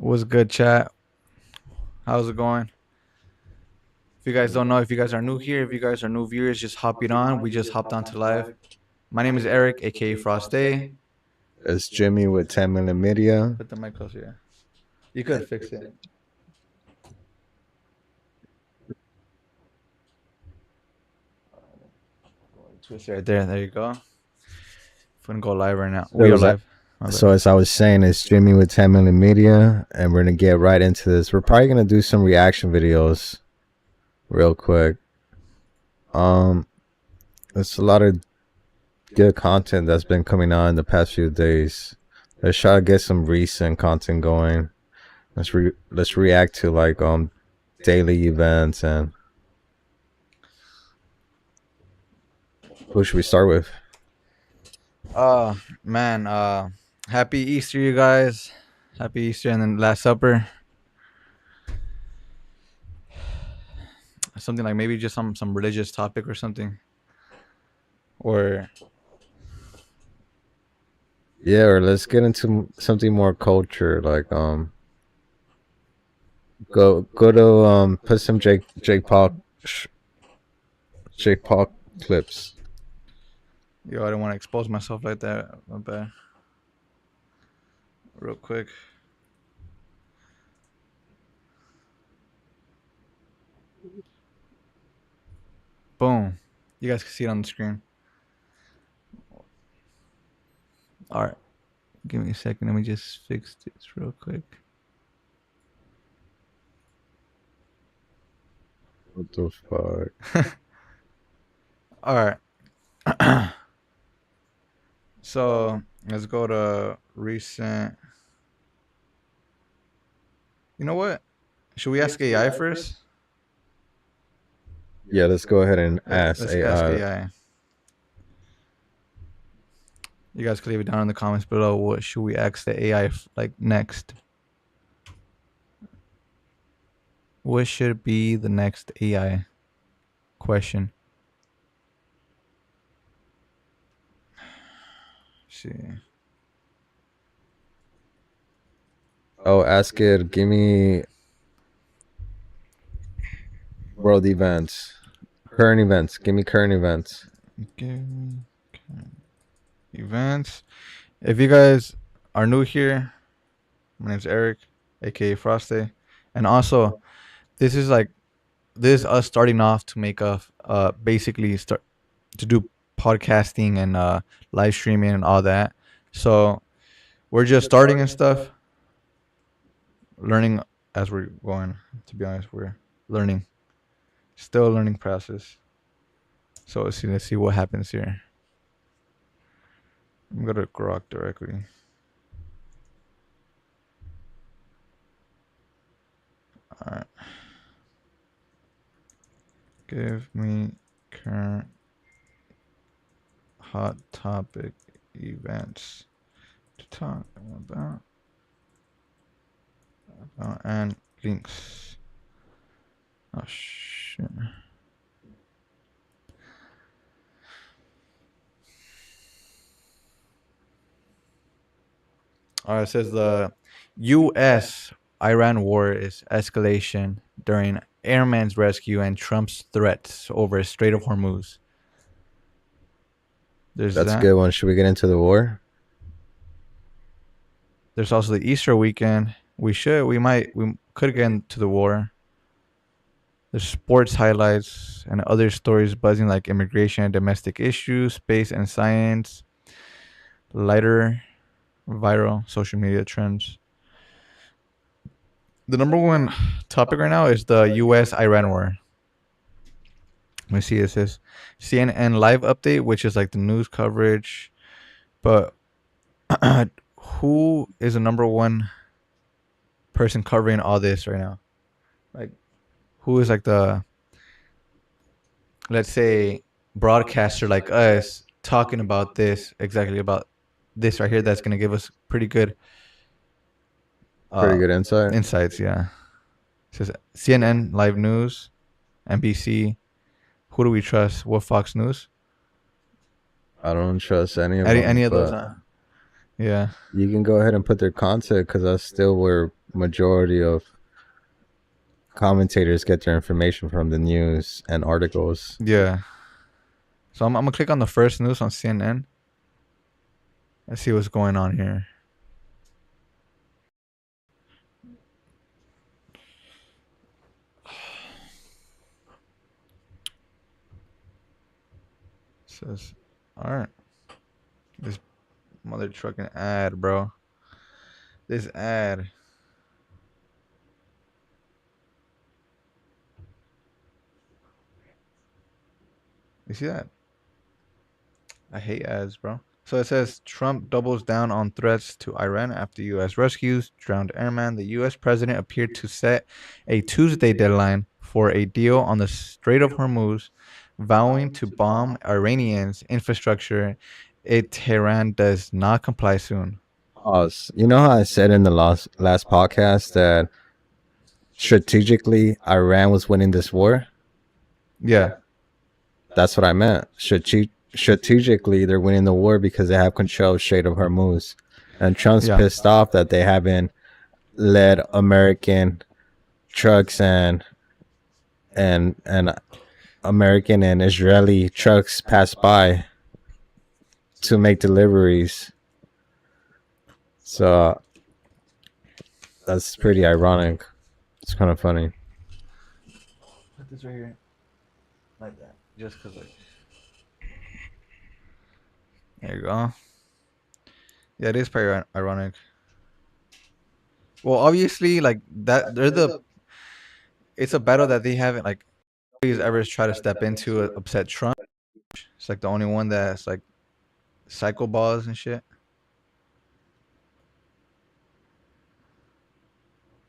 What's good, chat? How's it going? If you guys don't know, if you guys are new here, if you guys are new viewers, just hop it on. We just hopped onto live. My name is Eric, aka Frosty. It's Jimmy with TenMIllionMedia. Put the mic closer. Yeah. You could fix it. Twist right there. There you go. We're gonna go live right now. We are live. So as I was saying, it's Jimmy with TenMIllionMedia, and we're gonna get right into this. We're probably gonna do some reaction videos, real quick. There's a lot of good content that's been coming on in the past few days. Let's try to get some recent content going. Let's react to like daily events. And who should we start with? Man, happy Easter, you guys. Happy Easter and then Last Supper. Something like maybe just some religious topic or something. Or yeah, or let's get into something more culture, like go to put some Jake Paul clips. Yo, I don't want to expose myself like that. My bad. Real quick. Boom. You guys can see it on the screen. All right. Give me a second. Let me just fix this real quick. What the fuck? All right. So let's go to recent. You know what? Should we ask AI first? Yeah, let's go ahead and ask Let's AI. ask AI. You guys can leave it down in the comments below. What should we ask the AI like next? What should be the next AI question? Let's see. Oh, ask it. Give me world events, current events. Give me current events. Give me current events. If you guys are new here, my name's Eric, aka Frosty, and also this is us starting off to make a basically start to do podcasting and live streaming and all that. So we're just starting and stuff, learning as we're going. To be honest, we're learning, still a learning process. So let's see what happens here. I'm gonna grok directly. All right. Give me current hot topic events to talk about and links. Oh shit. All right, it says the U.S.-Iran war is escalation during airman's rescue and Trump's threats over Strait of Hormuz. There's That's a good one. Should we get into the war? There's also the Easter weekend. We could get into the war. There's sports highlights and other stories buzzing like immigration and domestic issues, space and science, lighter viral social media trends. The number one topic right now is the U.S.-Iran war. Let me see. It says CNN live update, which is like the news coverage. But who is the number one person covering all this right now? Like, who is like the, let's say, broadcaster like us talking about this, exactly about this right here, that's going to give us pretty good insights. Yeah. It says CNN live news, NBC. Who do we trust? What, Fox News? I don't trust any of those, huh? Yeah. You can go ahead and put their content because that's still where majority of commentators get their information from the news and articles. Yeah. So I'm gonna click on the first news on CNN. Let's see what's going on here. It says, all right, this mother trucking ad, bro. This ad. You see that? I hate ads, bro. So it says Trump doubles down on threats to Iran after U.S. rescues drowned airman. The U.S. president appeared to set a Tuesday deadline for a deal on the Strait of Hormuz, vowing to bomb Iranians' infrastructure if Tehran does not comply soon. Us. You know how I said in the last podcast that strategically Iran was winning this war? Yeah, That's what I meant. Strategically, they're winning the war because they have control of Strait of Hormuz, and Trump's yeah. pissed off that they haven't let American trucks and American and Israeli trucks pass by to make deliveries. So that's pretty ironic. It's kind of funny. Put this right here, like that, just cause like. There you go. Yeah, it is pretty ironic. Well, obviously, like that, they're the. It's a battle that they haven't like always ever tried to step into upset Trump. It's like the only one that's like psycho balls and shit.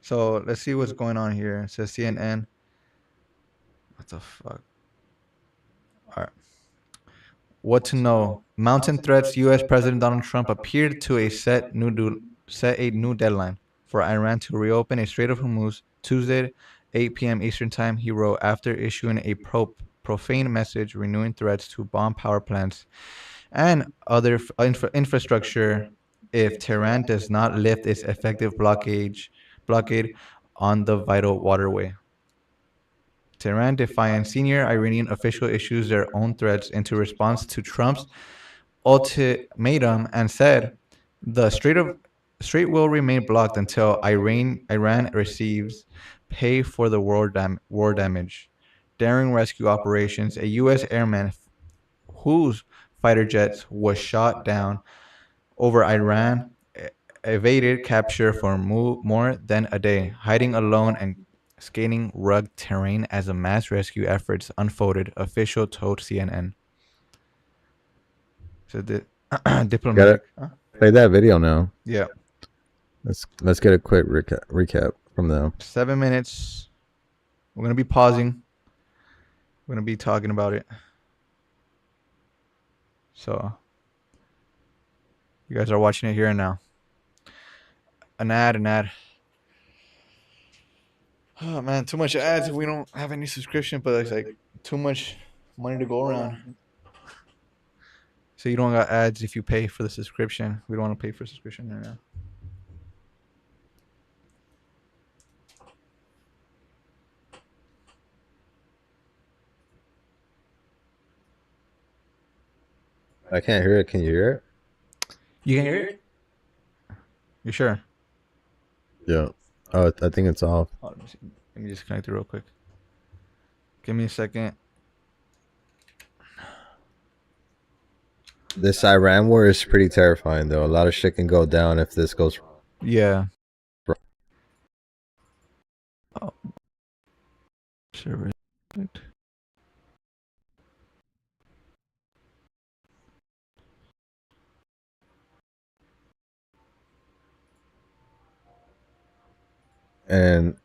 So let's see what's going on here. It says CNN. What the fuck? All right. What to know? Mountain threats. U.S. President Donald Trump appeared to set a new deadline for Iran to reopen a Strait of Hormuz Tuesday, 8 p.m. Eastern Time. He wrote after issuing a profane message renewing threats to bomb power plants and other infrastructure if Tehran does not lift its effective blockade on the vital waterway. Tehran defiant senior Iranian official issues their own threats into response to Trump's ultimatum and said the Strait will remain blocked until Iran receives pay for the war damage. Daring rescue operations, a U.S. airman whose fighter jets was shot down over Iran evaded capture for more than a day, hiding alone and scaling rugged terrain as the mass rescue efforts unfolded, official told CNN. So the Gotta diplomatic. Huh? play that video now. Yeah, Let's get a quick recap from them. 7 minutes. We're gonna be pausing. We're gonna be talking about it. So you guys are watching it here and now. An ad. Oh man, too much ads. We don't have any subscription, but it's like too much money to go around. So you don't got ads if you pay for the subscription. We don't want to pay for subscription right now. I can't hear it. Can you hear You can hear it? You sure? it? Yeah. Oh, I think it's off. Oh, let me just connect it real quick. Give me a second. This Iran war is pretty terrifying, though. A lot of shit can go down if this goes. Yeah. Oh. Server. And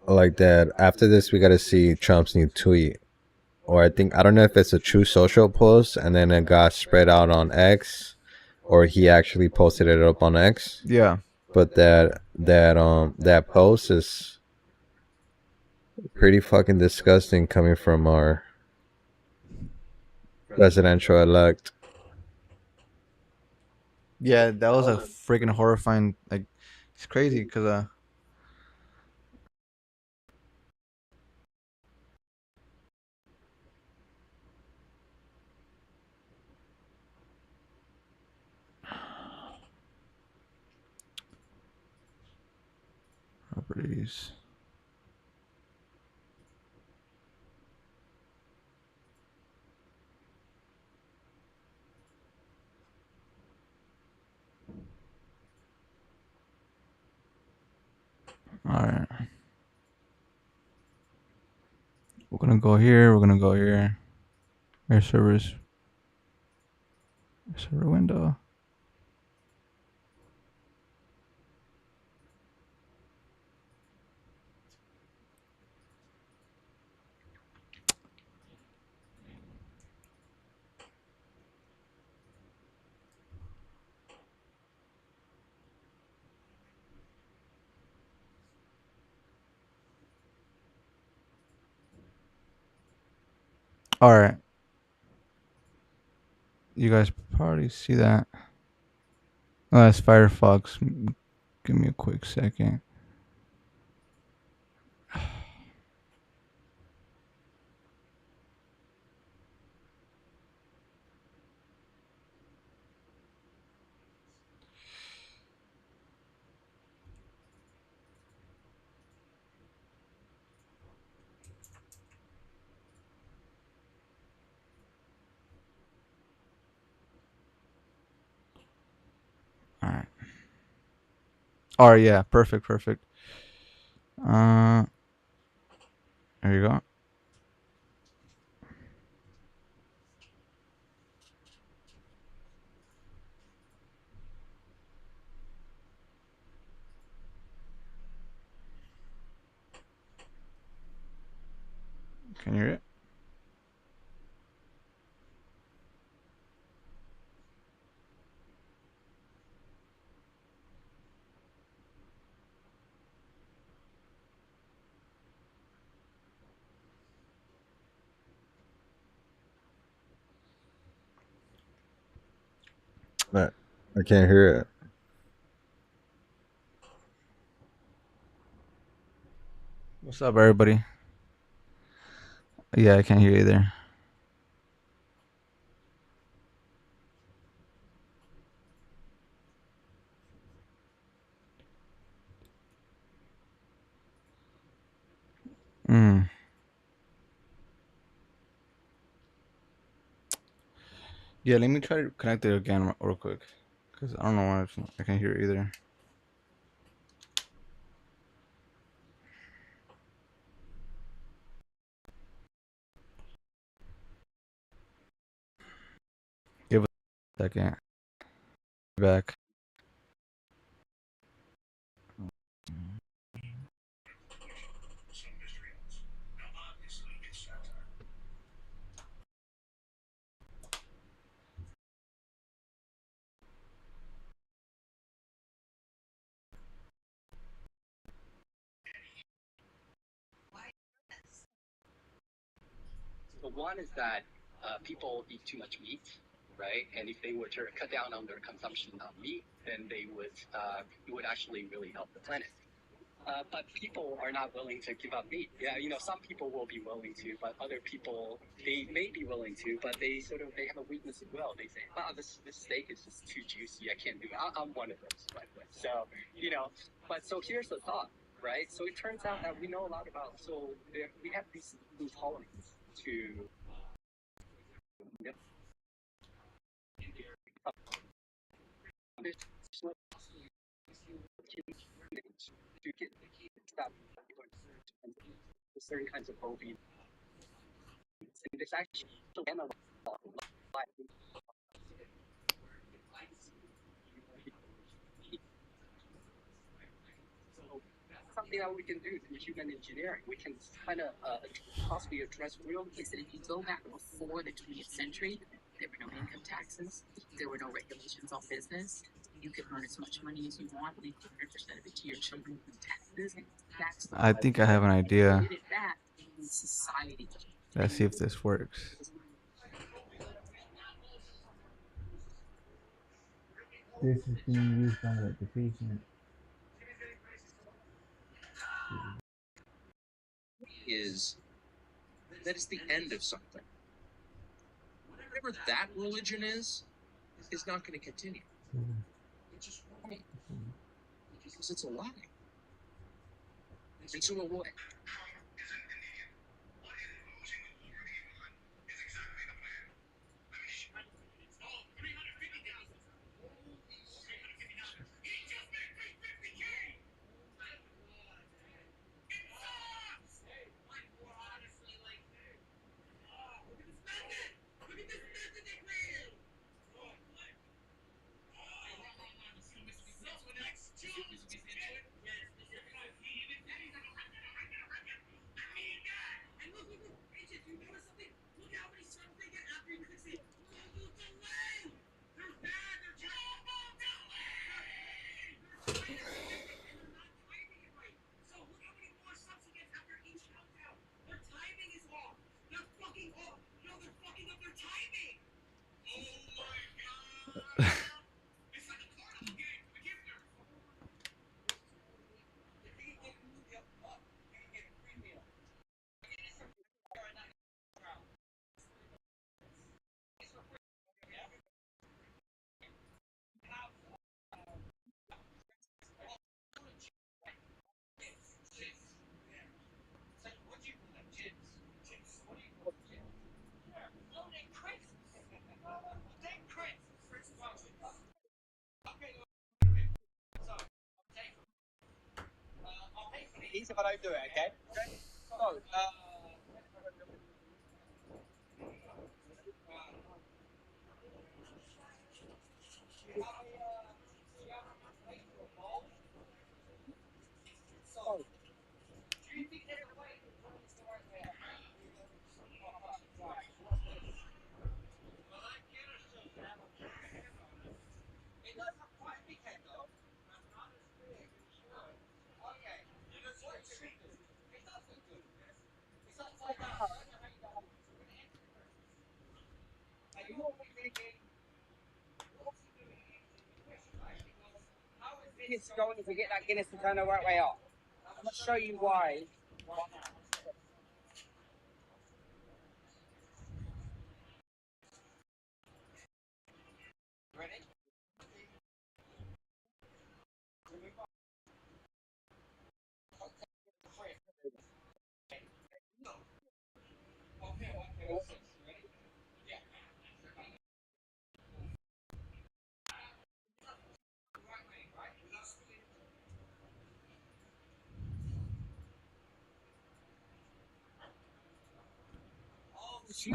like that, after this, we got to see Trump's new tweet. Or I don't know if it's a true social post and then it got spread out on X, or he actually posted it up on X. Yeah. But that post is pretty fucking disgusting coming from our presidential elect. Yeah, that was a freaking horrifying like It's crazy because properties. All right, we're gonna go here. We're gonna go here. Air servers, server window. All right, you guys probably see that. Oh, that's Firefox. Give me a quick second. All right. All right. Yeah. Perfect. Perfect. Uh, there you go. Can you hear it? I can't hear it. What's up, everybody? Yeah, I can't hear you either. Mm. Yeah, let me try to connect it again real quick, cause I don't know why I can't hear it either. Give it a second. Back. I think I have an idea. Let's see if this works. This is being used by the patient.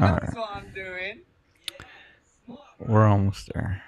All right, we're almost there.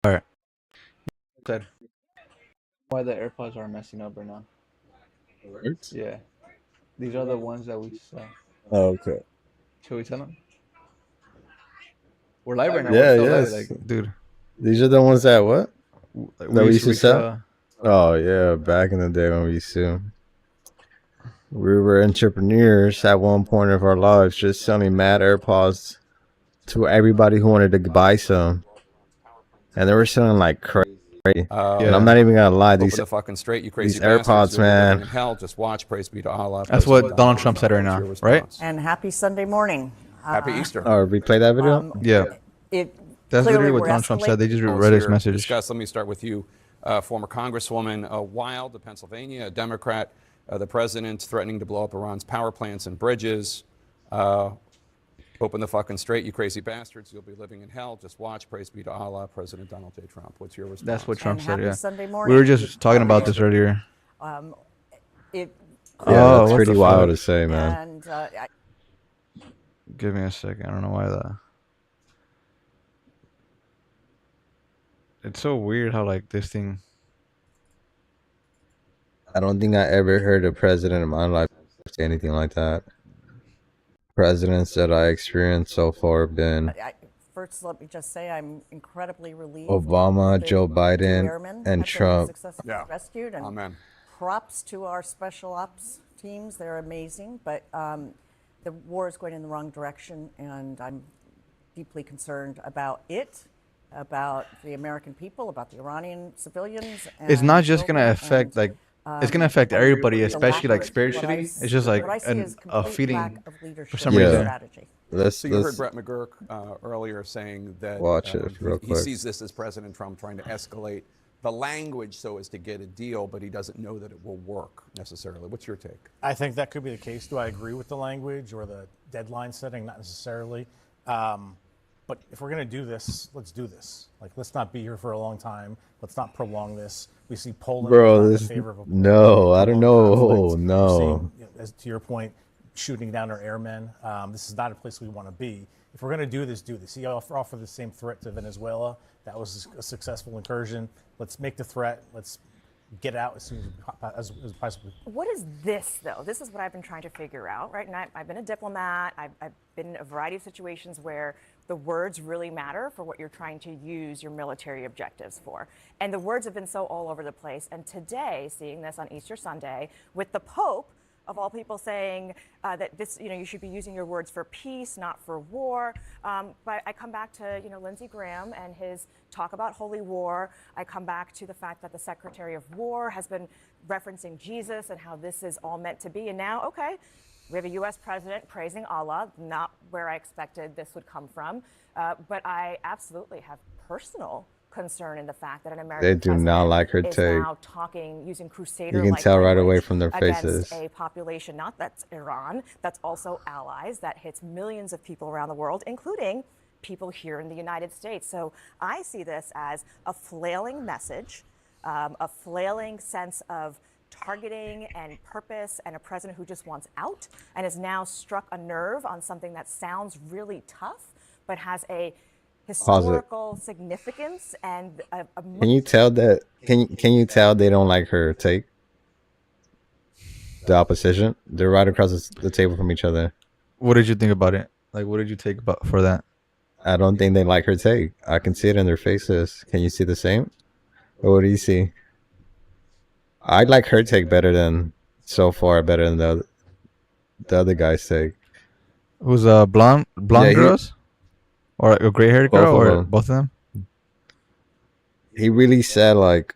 All right. Said why the AirPods are messing up right now. Worked? Yeah, these are the ones that we sell. Oh, okay. Should we tell them? We're live right now. We're Yeah, still live. yes. Like, dude, These are the ones that what? like That we we used to used to sell? resell. Oh yeah, back in the day when we used to. We were entrepreneurs at one point of our lives, just selling mad AirPods to everybody who wanted to buy some, and they were selling like crazy. And I'm Yeah, not even gonna lie, Open the fucking straight, you these crazy bastards. AirPods, You'll be living man. in hell. Just watch. Praise be to Allah. that's President what Donald Donald J. Trump said right What's your now, right? response? And happy Sunday morning. Happy Easter. Oh, replay that video. Yeah, It that's clearly literally what we're Donald Trump said. They just Panelists read his here message. discuss. Let me start with you, former Congresswoman Wild of Pennsylvania, a Democrat. The president threatening to blow up Iran's power plants and bridges. Open the fucking straight, you crazy bastards. You'll be living in hell. Just watch. Praise be to Allah. President Donald J. Trump. What's your response? That's what Trump And said. happy Yeah, Sunday we morning. were just talking about this earlier. It Yeah, Oh, that's what pretty the wild fuck? to say, man. and Give me a second. I don't know why that. It's so weird how like this thing. I don't think I ever heard a president in my life say anything like that. Presidents that I experienced so far have been first let me just say I'm incredibly relieved. Obama, that Joe two Biden, airmen and have been Trump. successfully Yeah. rescued, and Amen. props to our special ops teams. They're amazing, but the war is going in the wrong direction, and I'm deeply concerned about it, about the American people, about the Iranian civilians. It's and not just gonna children, affect and, like. It's gonna affect everybody, the especially lack like of- spiritually. what I- It's just like what I see is a complete feeling lack of leadership for some and reason. strategy. So you heard Brett McGurk earlier saying that Watch it real he quick. sees this as President Trump trying to escalate the language so as to get a deal, but he doesn't know that it will work necessarily. What's your take? I think that could be the case. Do I agree with the language or the deadline setting? Not necessarily. But if we're going to do this, let's do this. Like, let's not be here for a long time. Let's not prolong this. We see Poland Bro, in this favor of a no, I don't prolonged know. conflict. We're No. seeing, as to your point, shooting down our airmen. This is not a place we want to be. If we're going to do this, do this. He offered the same threat to Venezuela. That was a successful incursion. Let's make the threat. Let's get out as soon as possible. What is this, though? This is what I've been trying to figure out, right? And I've been a diplomat. I've been in a variety of situations where the words really matter for what you're trying to use your military objectives for. And the words have been so all over the place. And today, seeing this on Easter Sunday, with the Pope, of all people, saying that this, you should be using your words for peace, not for war. But I come back to, Lindsey Graham and his talk about holy war. I come back to the fact that the Secretary of War has been referencing Jesus and how this is all meant to be. And now, okay, we have a U.S. president praising Allah, not where I expected this would come from. But I absolutely have personal concern in the fact that an American They do not like her is take. now talking, using crusader. You can tell right away from their against faces. a population, not that's Iran, that's also allies, that hits millions of people around the world, including people here in the United States. So I see this as a flailing message, a flailing sense of targeting and purpose, and a president who just wants out and has now struck a nerve on something that sounds really tough, but has a historical significance and Can you tell that? Can you tell they don't like her take? The opposition. They're right across the table from each other. What did you think about it? Like, what did you take about for that? I don't think they like her take. I can see it in their faces. Can you see the same? Or what do you see? I like her take better than better than the other guy's take. Who's blonde Yeah, girls, or a gray haired Both girl, of or them. both of them? He really said like,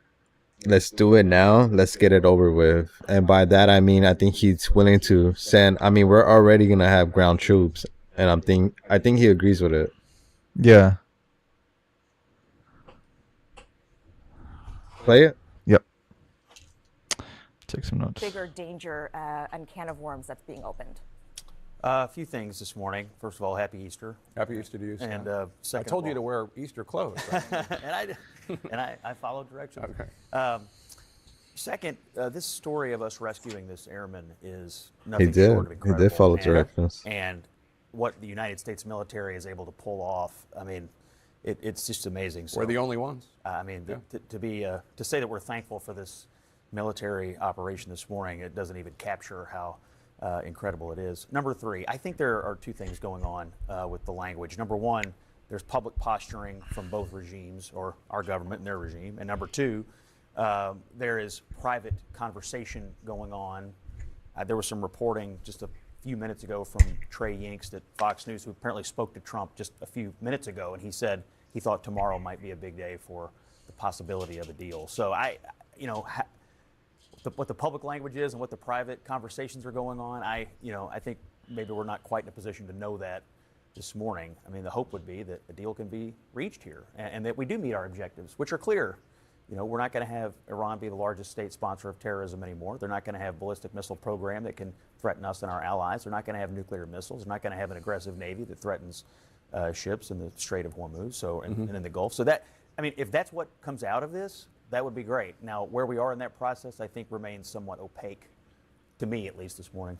let's do it now. Let's get it over with. And by that I mean I think he's willing to send. I mean we're already gonna have ground troops, and I think he agrees with it. Yeah. Play it. Yep. Take some notes. bigger danger and can of worms that's being opened. A few things this morning. First of all, happy Easter. Happy Easter to you, Scott. And I second, told you to wear Easter clothes. Right? and I followed directions. Okay. Second, this story of us rescuing this airman is He nothing did. short of He incredible. did follow And- directions. And what the United States military is able to pull off, I mean, it's just amazing. So, We're the only ones. I mean, Yeah. to say that we're thankful for this military operation this morning, it doesn't even capture how incredible it is. Number three, I think there are two things going on with the language. Number one, there's public posturing from both regimes, or our government and their regime. And number two, there is private conversation going on There was some reporting just a few minutes ago from Trey Yinks at Fox News, who apparently spoke to Trump just a few minutes ago, and he said he thought tomorrow might be a big day for the possibility of a deal. So what the public language is and what the private conversations are going on, I think maybe we're not quite in a position to know that this morning. I mean, the hope would be that a deal can be reached here and that we do meet our objectives, which are clear. We're not going to have Iran be the largest state sponsor of terrorism anymore. They're not going to have ballistic missile program that can threaten us and our allies. They're not going to have nuclear missiles. They're not going to have an aggressive navy that threatens ships in the Strait of Hormuz, and in the Gulf. So if that's what comes out of this, that would be great. Now, where we are in that process, I think remains somewhat opaque, to me at least this morning.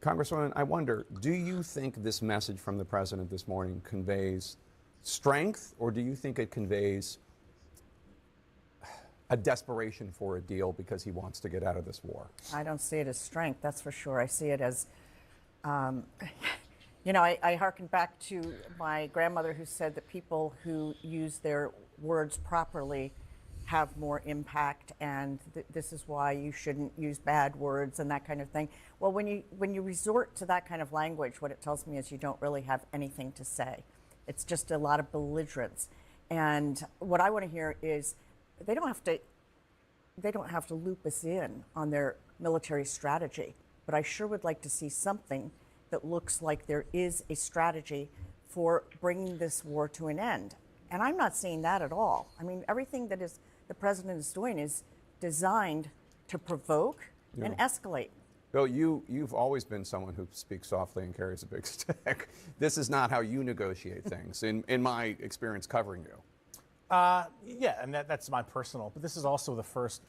Congresswoman, I wonder, do you think this message from the president this morning conveys strength, or do you think it conveys a desperation for a deal because he wants to get out of this war? I don't see it as strength, that's for sure. I see it as, I hearken back to my grandmother who said that people who use their words properly have more impact, and this is why you shouldn't use bad words and that kind of thing. Well, when you resort to that kind of language, what it tells me is you don't really have anything to say. It's just a lot of belligerence. And what I want to hear is they don't have to loop us in on their military strategy, but I sure would like to see something that looks like there is a strategy for bringing this war to an end. And I'm not seeing that at all. I mean, everything that the president is doing is designed to provoke and escalate. Bill, you've always been someone who speaks softly and carries a big stick. This is not how you negotiate things, in my experience covering you. Yeah, and that's my personal. But this is also the first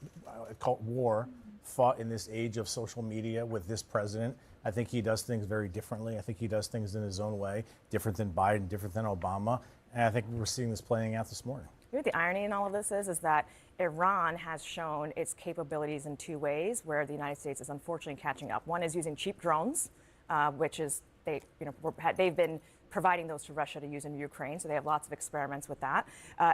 war fought in this age of social media with this president. I think he does things very differently. I think he does things in his own way, different than Biden, different than Obama. And I think we're seeing this playing out this morning. You know, the irony in all of this is that Iran has shown its capabilities in two ways, where the United States is unfortunately catching up. One is using cheap drones, which is they've been providing those to Russia to use in Ukraine, so they have lots of experiments with that.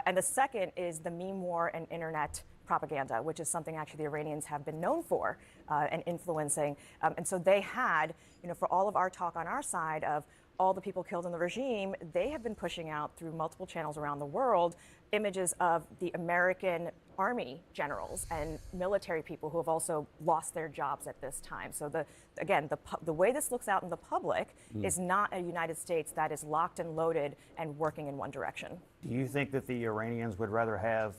And the second is the meme war and internet propaganda, which is something actually the Iranians have been known for and influencing. And so they had, for all of our talk on our side of all the people killed in the regime, they have been pushing out through multiple channels around the world images of the American Army generals and military people who have also lost their jobs at this time. So the way this looks out in the public is not a United States that is locked and loaded and working in one direction. Do you think that the Iranians would rather have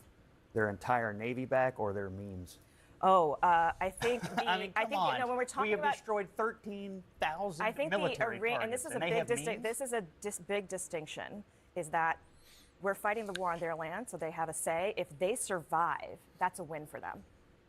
their entire Navy back or their memes? Oh, I think I think when we're talking we have about destroyed 13,000 I think military targets, and this is a big distinction, is that we're fighting the war on their land, so they have a say. If they survive, that's a win for them.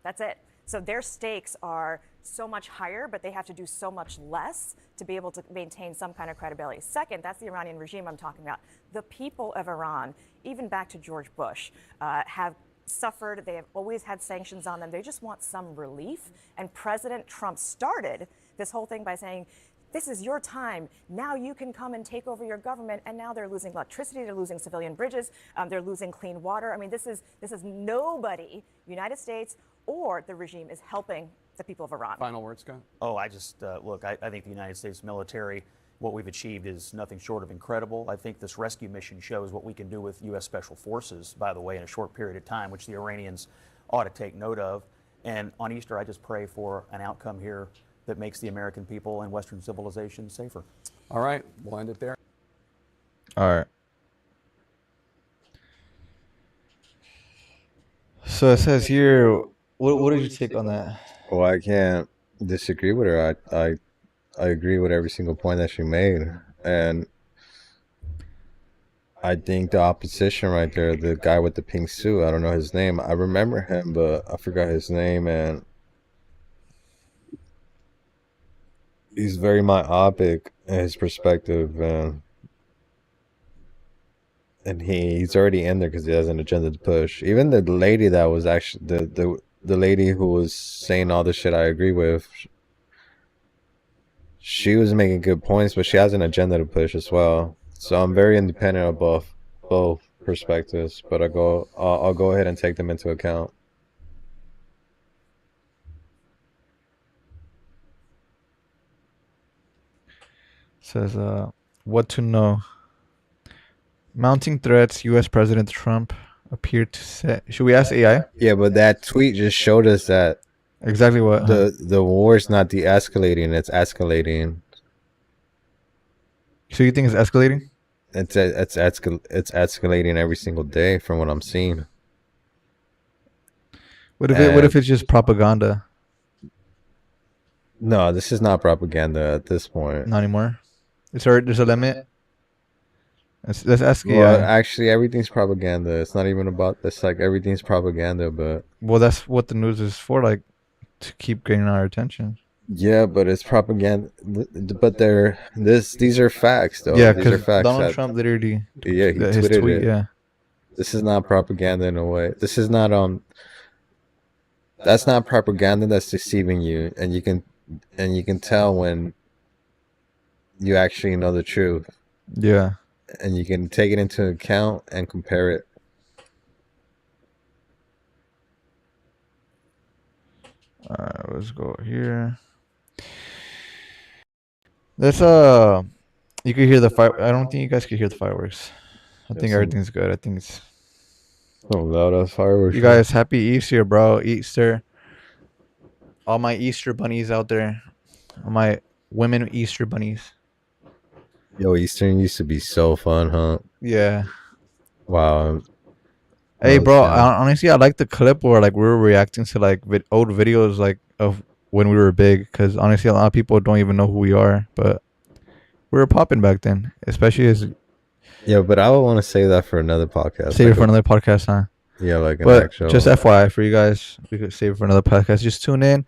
That's it. So their stakes are so much higher, but they have to do so much less to be able to maintain some kind of credibility. Second, that's the Iranian regime I'm talking about. The people of Iran, even back to George Bush, have suffered. They have always had sanctions on them. They just want some relief. And President Trump started this whole thing by saying, this is your time. Now you can come and take over your government. And now they're losing electricity. They're losing civilian bridges. They're losing clean water. I mean, this is nobody, United States or the regime, is helping the people of Iran. Final word, Scott? Oh, I just, look, I think the United States military, what we've achieved is nothing short of incredible. I think this rescue mission shows what we can do with U.S. Special Forces, by the way, in a short period of time, which the Iranians ought to take note of. And on Easter, I just pray for an outcome here that makes the American people and Western civilization safer. All right, we'll end it there. All right. So it says here, what did you take on that? Well, I can't disagree with her. I agree with every single point that she made. And I think the opposition right there, the guy with the pink suit, I don't know his name. I remember him, but I forgot his name. And he's very myopic in his perspective. And he's already in there because he has an agenda to push. Even the lady that was actually, the lady who was saying all the shit I agree with, she was making good points, but she has an agenda to push as well. So I'm very independent of both perspectives, but I'll go ahead and take them into account. says what to know. Mounting threats. U.S. President Trump appeared to say. Should we ask AI? Yeah, but that tweet just showed us that Exactly what? the war is not de-escalating; it's escalating. So you think it's escalating? It's escalating every single day from what I'm seeing. What if And it's just propaganda? no, this is not propaganda at this point. Not anymore. There's a limit. Let's ask Well, AI. actually, everything's propaganda. It's not even about this. Like everything's propaganda, but Well, that's what the news is for, like to keep getting our attention. yeah, but it's propaganda. But these are facts, though. Yeah, These are because facts Donald that Trump literally, yeah, he his tweeted tweet. it. Yeah, This is not propaganda in a way. This is not that's not propaganda. That's deceiving you, and you can tell when you actually know the truth, yeah. and you can take it into account and compare it. All right, let's go here. Let's you could hear the fire. I don't think you guys could hear the fireworks. I think everything's good. I think it's. Oh, loud ass fireworks. You guys, happy Easter, bro. Easter. All my Easter bunnies out there. All my women Easter bunnies. Yo, Eastern used to be so fun, huh? Yeah. Wow. Hey, Oh, bro. shit. Honestly, I like the clip where like we were reacting to like old videos like of when we were big. Because honestly, a lot of people don't even know who we are, but we were popping back then. Especially as Yeah, but I would want to save that for another podcast. save it for another podcast, huh? Yeah, like an But actual. just FYI for you guys, we could save it for another podcast. Just tune in,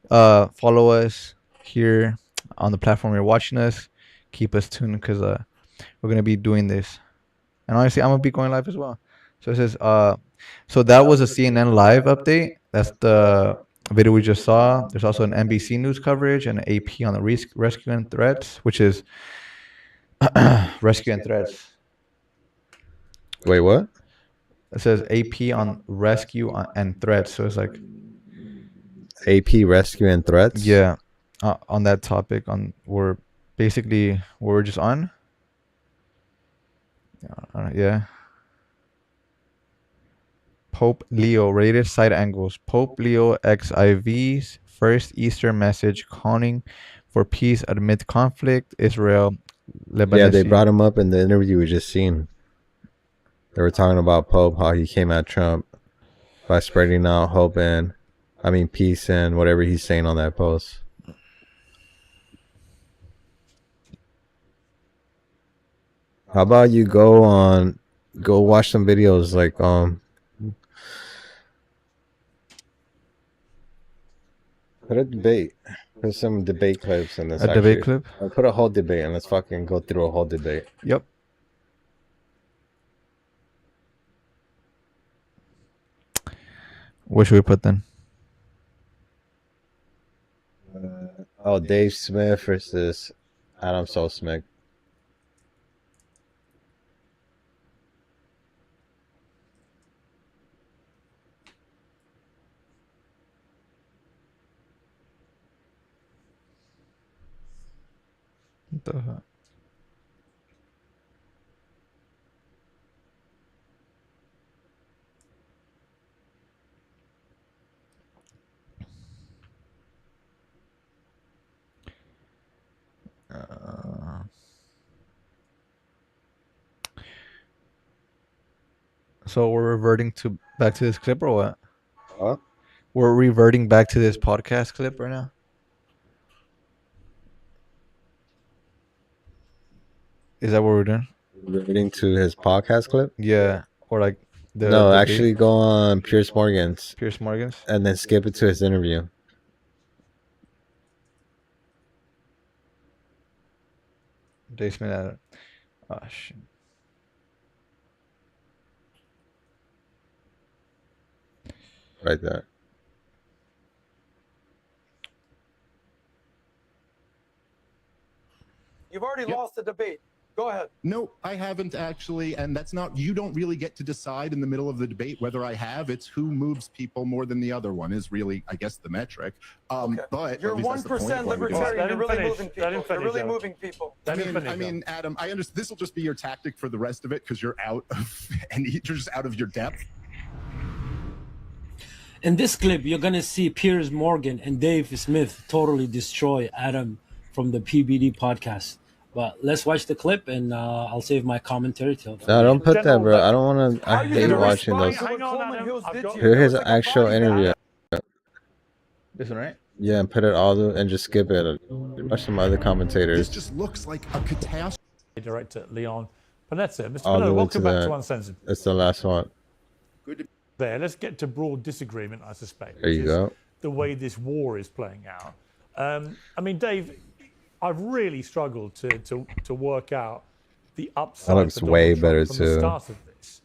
follow us here on the platform you're watching us. Keep us tuned because we're gonna be doing this, and honestly, I'm gonna be going live as well. So it says so that was a CNN live update. That's the video we just saw. There's also an NBC News coverage and an AP on the rescue and threats, which is rescue and threats. Wait, what? It says AP on rescue and threats. So it's like AP rescue and threats? yeah, on that topic on we're basically we're just on. Yeah. Pope Leo related side angles. Pope Leo XIV's first Easter message calling for peace amid conflict. Israel, Yeah, they Lebanese. brought him up in the interview we just seen. They were talking about Pope, how he came at Trump by spreading out hope and, peace and whatever he's saying on that post. How about you go watch some videos like put a debate, put some debate clips in this. A debate clip. Put a whole debate and let's fucking go through a whole debate. Yep. What should we put then? Oh, Dave Smith versus Adam Smith. What the heck? So we're reverting to back to this clip or what? Huh? We're reverting back to this podcast clip right now. Is that what we're doing? Relating to his podcast clip? Yeah, or like the No, debate? actually go on Piers Morgan's Piers Morgan's. and then skip it to his interview. Dave Smith. Oh shit. Right there. You've already lost the debate. Go ahead. No, I haven't actually, and that's not. You don't really get to decide in the middle of the debate whether I have. It's who moves people more than the other one is really, I guess, the metric. But You're 1% libertarian. You're really moving people. You're really moving people. I mean, Adam, I understand. This will just be your tactic for the rest of it because you're out of, and you're just out of your depth. In this clip, you're gonna see Piers Morgan and Dave Smith totally destroy Adam from the PBD podcast. But let's watch the clip, and I'll save my commentary till. No, don't put that, bro. I don't want to. I hate watching those. Hear his actual interview. This one, right? Yeah, and put it all and just skip it. Watch some other commentators. This just looks like a catastrophe. Director Leon Panetta. Mr. All the Panetta, way welcome to back that. to Uncensored. That's the last one. Good to There, let's get to broad disagreement, I suspect. There you which is go. The way this war is playing out. I mean, Dave, I've really struggled to work out the upside. That looks for Donald way Trump better from too. the start of this.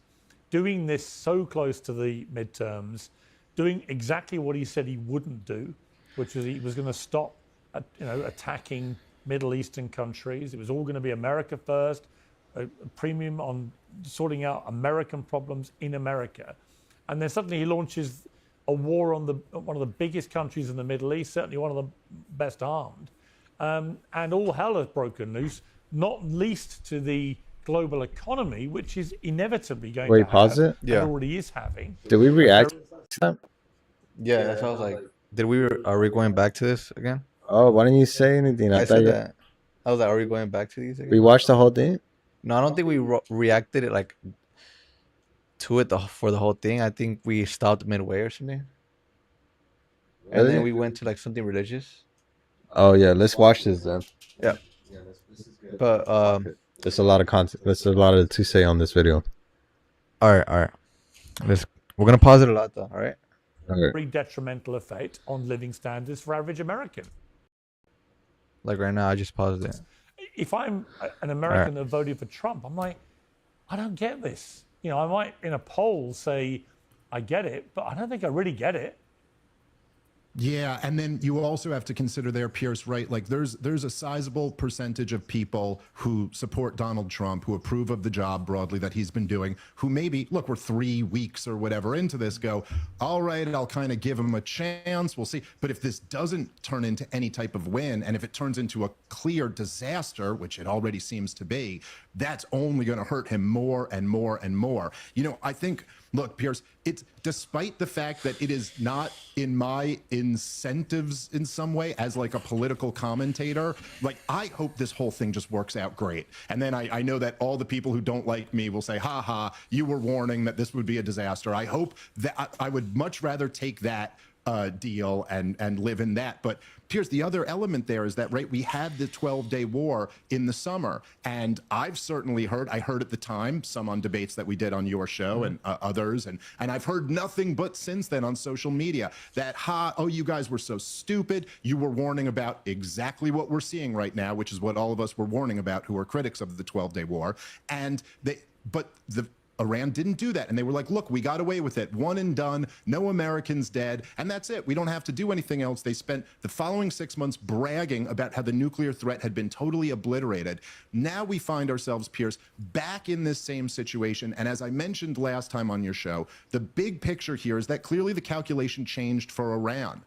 Doing this so close to the midterms, doing exactly what he said he wouldn't do, which was he was going to stop, attacking Middle Eastern countries. It was all going to be America first, a premium on sorting out American problems in America. And then suddenly he launches a war on one of the biggest countries in the Middle East, certainly one of the best armed. And all hell has broken loose, not least to the global economy, which is inevitably going Wait, to pause have, it? and Yeah. already is having. Did we react to that? Yeah, that's what I was like. Are we going back to this again? Oh, why didn't you say anything? I thought said you. that. I was like, are we going back to these again? We watched the whole thing. No, I don't think we reacted it like to it for the whole thing. I think we stopped midway or something, and Really? then we went to like something religious. Oh yeah, let's watch this then. Yeah, but There's a lot of content. There's a lot to say on this video. all right. We're gonna pause it a lot though. All right. Okay. Very detrimental effect on living standards for average American. Like right now, I just paused it. If I'm an American that voted for Trump, I'm like, I don't get this. I might in a poll say I get it, but I don't think I really get it. Yeah, and then you also have to consider there, Pierce, right? Like there's a sizable percentage of people who support Donald Trump, who approve of the job broadly that he's been doing, who maybe, look, we're 3 weeks or whatever into this, go, all right, I'll kind of give him a chance, we'll see. But if this doesn't turn into any type of win, and if it turns into a clear disaster, which it already seems to be, that's only going to hurt him more and more and more. I think, look, Pierce, it's despite the fact that it is not in my incentives in some way as like a political commentator, like I hope this whole thing just works out great. And then I know that all the people who don't like me will say, ha ha, you were warning that this would be a disaster. I hope that I would much rather take that deal and live in that. But Piers, the other element there is that, right, we had the 12-day war in the summer, and I've certainly heard, I heard at the time, some on debates that we did on your show and others, and I've heard nothing but since then on social media that, you guys were so stupid. You were warning about exactly what we're seeing right now, which is what all of us were warning about who are critics of the 12-day war. And Iran didn't do that. And they were like, look, we got away with it. One and done. No Americans dead. And that's it. We don't have to do anything else. They spent the following 6 months bragging about how the nuclear threat had been totally obliterated. Now we find ourselves, Pierce, back in this same situation. And as I mentioned last time on your show, the big picture here is that clearly the calculation changed for Iran.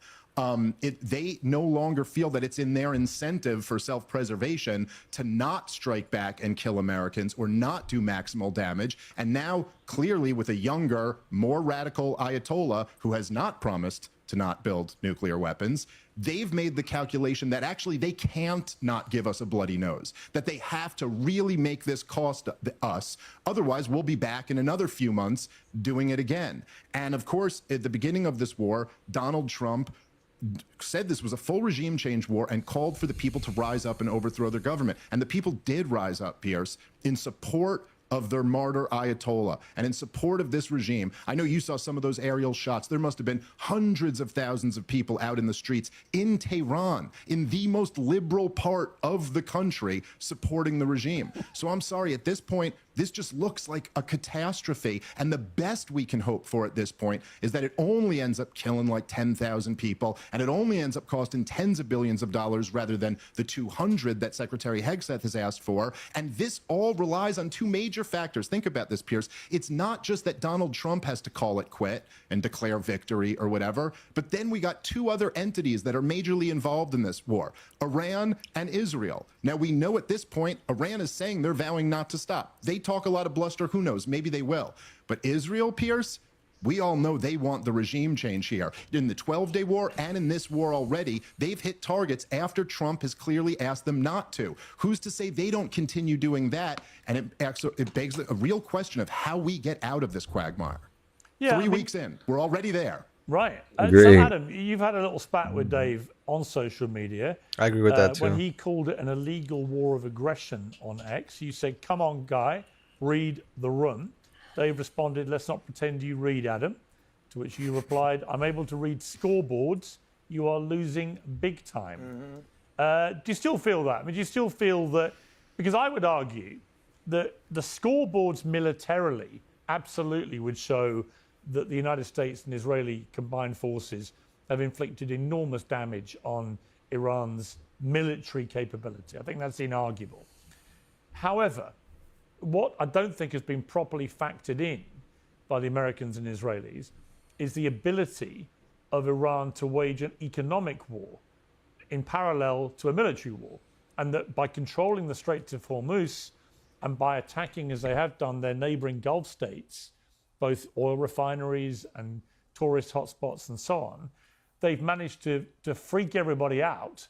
They no longer feel that it's in their incentive for self-preservation to not strike back and kill Americans or not do maximal damage. And now, clearly, with a younger, more radical Ayatollah who has not promised to not build nuclear weapons, they've made the calculation that actually they can't not give us a bloody nose, that they have to really make this cost us. Otherwise, we'll be back in another few months doing it again. And of course, at the beginning of this war, Donald Trump said this was a full regime change war and called for the people to rise up and overthrow their government. And the people did rise up, Pierce, in support of their martyr Ayatollah and in support of this regime. I know you saw some of those aerial shots. There must have been hundreds of thousands of people out in the streets in Tehran, in the most liberal part of the country, supporting the regime. So I'm sorry, at this point, This just looks like a catastrophe. And the best we can hope for at this point is that it only ends up killing like 10,000 people, and it only ends up costing tens of billions of dollars rather than the 200 that Secretary Hegseth has asked for. And this all relies on two major factors. Think about this, Pierce. It's not just that Donald Trump has to call it quit and declare victory or whatever, but then we got two other entities that are majorly involved in this war, Iran and Israel. Now, we know at this point, Iran is saying they're vowing not to stop. They talk a lot of bluster. Who knows? Maybe they will. But Israel, Pierce, we all know they want the regime change here. In the 12-day war and in this war already, they've hit targets after Trump has clearly asked them not to. Who's to say they don't continue doing that? And it begs a real question of how we get out of this quagmire. Yeah, 3 weeks in, we're already there. Right. So, Agree. Adam, you've had a little spat with Dave on social media. I agree with that too. When he called it an illegal war of aggression on X, you said, "Come on, guy, read the room." Dave responded, "Let's not pretend you read, Adam." To which you replied, "I'm able to read scoreboards. You are losing big time." Do you still feel that? I mean, do you still feel that? Because I would argue that the scoreboards militarily absolutely would show that the United States and Israeli combined forces have inflicted enormous damage on Iran's military capability. I think that's inarguable. However, what I don't think has been properly factored in by the Americans and Israelis is the ability of Iran to wage an economic war in parallel to a military war. And that by controlling the Straits of Hormuz and by attacking, as they have done, their neighboring Gulf states, both oil refineries and tourist hotspots and so on, they've managed to freak everybody out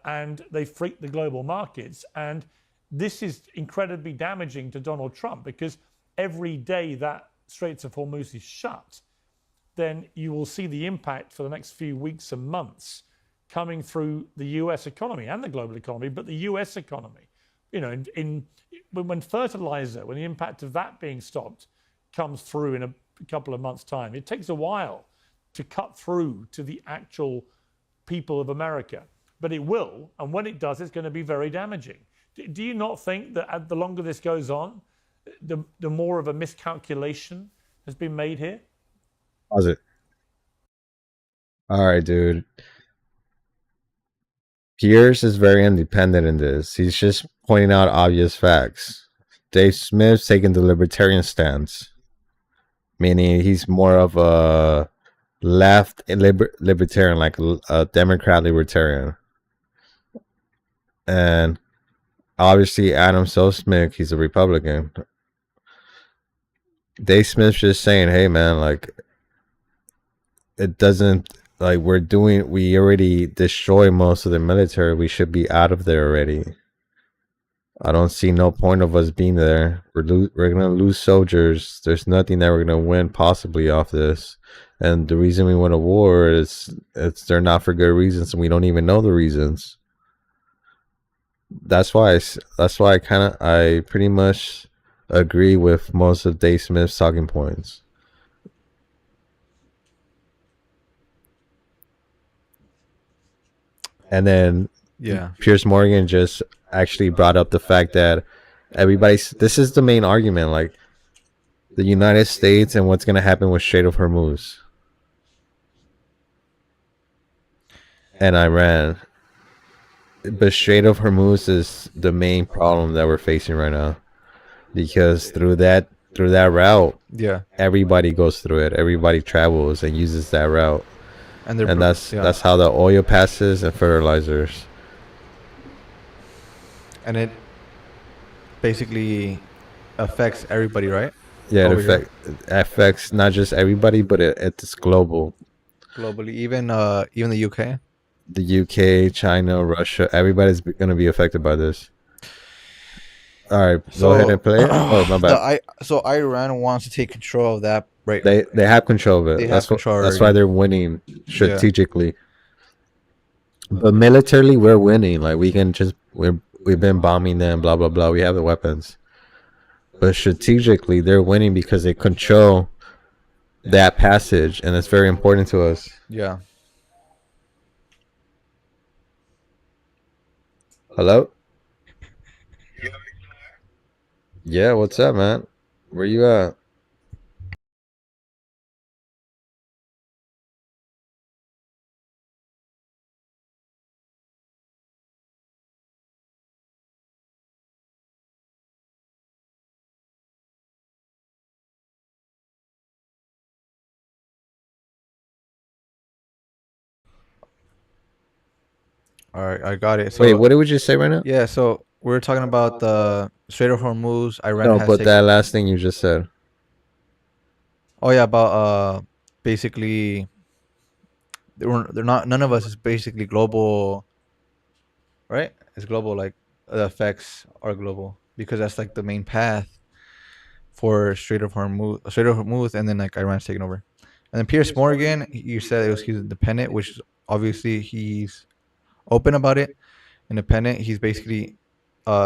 and they freaked the global markets. And this is incredibly damaging to Donald Trump, because every day that Straits of Hormuz is shut, then you will see the impact for the next few weeks and months coming through the US economy and the global economy, but the US economy. You know, when fertilizer, when the impact of that being stopped comes through in a couple of months' time, it takes a while to cut through to the actual people of America. But it will, and when it does, it's going to be very damaging. Do you not think that the longer this goes on, the more of a miscalculation has been made here? Pause it. All right, dude. Pierce is very independent in this. He's just pointing out obvious facts. Dave Smith's taking the libertarian stance, meaning he's more of a left libertarian, like a Democrat libertarian. And obviously, Adam Smith, he's a Republican. Dave Smith's just saying, hey, man, like, it doesn't, like, we already destroy most of the military. We should be out of there already. I don't see no point of us being there. We're going to lose soldiers. There's nothing that we're going to win possibly off this. And the reason we win a war is they're not for good reasons, and we don't even know the reasons. That's why I pretty much agree with most of Dave Smith's talking points. And then Piers Morgan just actually brought up the fact that this is the main argument, like the United States and what's going to happen with Strait of Hormuz and Iran. But Strait of Hormuz is the main problem that we're facing right now, because through that route, everybody goes through it. Everybody travels and uses that route, and that's how the oil passes and fertilizers. And it basically affects everybody, right? Yeah, it affects not just everybody, but it's global. Globally, even the UK. The UK, China, Russia, everybody's going to be affected by this. All right, go ahead and play it. Oh, my bad. So Iran wants to take control of that, right? They have control of it. That's why they're winning strategically. Yeah. But militarily, we're winning. Like, we've been bombing them, blah blah blah. We have the weapons. But strategically, they're winning because they control that passage, and it's very important to us. Yeah. Hello? Yeah, what's up, man? Where you at? All right, I got it. Wait, So what did we just say right now? yeah, so we're talking about the Strait of Hormuz. Iran No, has but taken. that last thing you just said. Oh yeah, about basically they're not, none of us is basically global, right? It's global, like the effects are global because that's like the main path for Strait of Hormuz, and then like Iran's taking over. And then Pierce Morgan, you said he's independent, which is obviously he's open about it. Independent, he's basically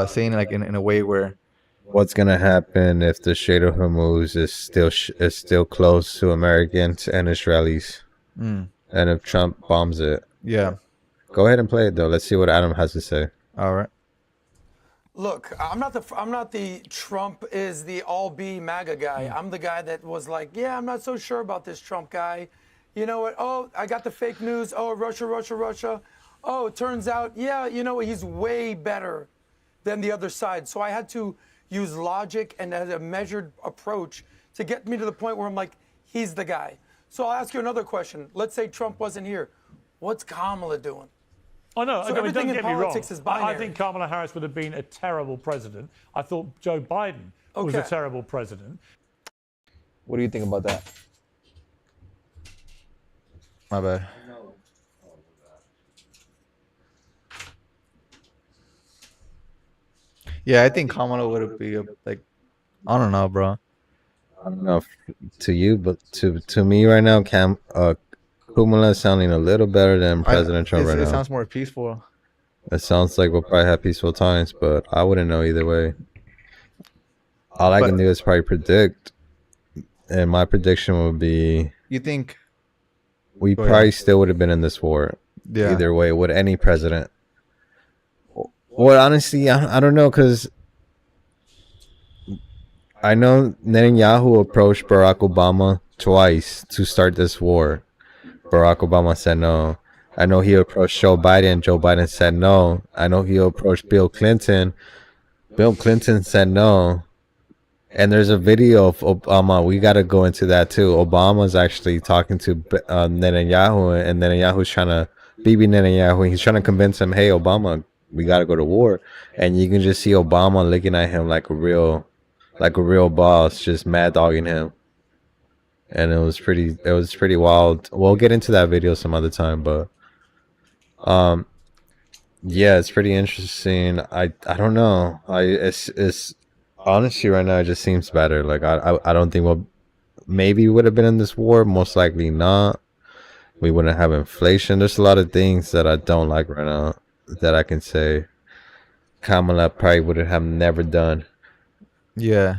saying like in a way where What's gonna happen if the Strait of Hormuz is still closed to Americans and Israelis, mm, and if Trump bombs it? yeah, Go ahead and play it though. Let's see what Adam has to say. all right. Look, I'm not the Trump is the all B MAGA guy. I'm the guy that was like, yeah, I'm not so sure about this Trump guy. You know what? Oh, I got the fake news. Oh, Russia, Russia, Russia. Oh, it turns out, yeah, you know, he's way better than the other side. So I had to use logic and a measured approach to get me to the point where I'm like, he's the guy. So I'll ask you another question. Let's say Trump wasn't here. What's Kamala doing? I know. So I mean, everything don't in get me wrong. politics is I binary. think Kamala Harris would have been a terrible president. I thought Joe Biden was a Okay. terrible president. What do you think about that? My bad. Yeah, I think Kamala would be a, like, I don't know, bro. I don't know if to you, but to me right now, Kumala is sounding a little better than President Trump right It now. sounds more peaceful. It sounds like we'll probably have peaceful times, but I wouldn't know either way. All I can do is probably predict, and my prediction would be You think? we Go ahead. probably still would have been in this war. Yeah. Either way, with any president. Well, honestly, I don't know, because I know Netanyahu approached Barack Obama twice to start this war. Barack Obama said no. I know he approached Joe Biden. Joe Biden said no. I know he approached Bill Clinton. Bill Clinton said no. And there's a video of Obama. We got to go into that too. Obama's actually talking to Netanyahu, and Netanyahu's trying to, Bibi Netanyahu, he's trying to convince him, hey, Obama, we got to go to war. And you can just see Obama looking at him like a real boss, just mad dogging him. And it was pretty wild. We'll get into that video some other time, but yeah, it's pretty interesting. I don't know. It's honestly right now it just seems better. Like I don't think we'll maybe would have been in this war. Most likely not. We wouldn't have inflation. There's a lot of things that I don't like right now that I can say Kamala probably would have never done. Yeah.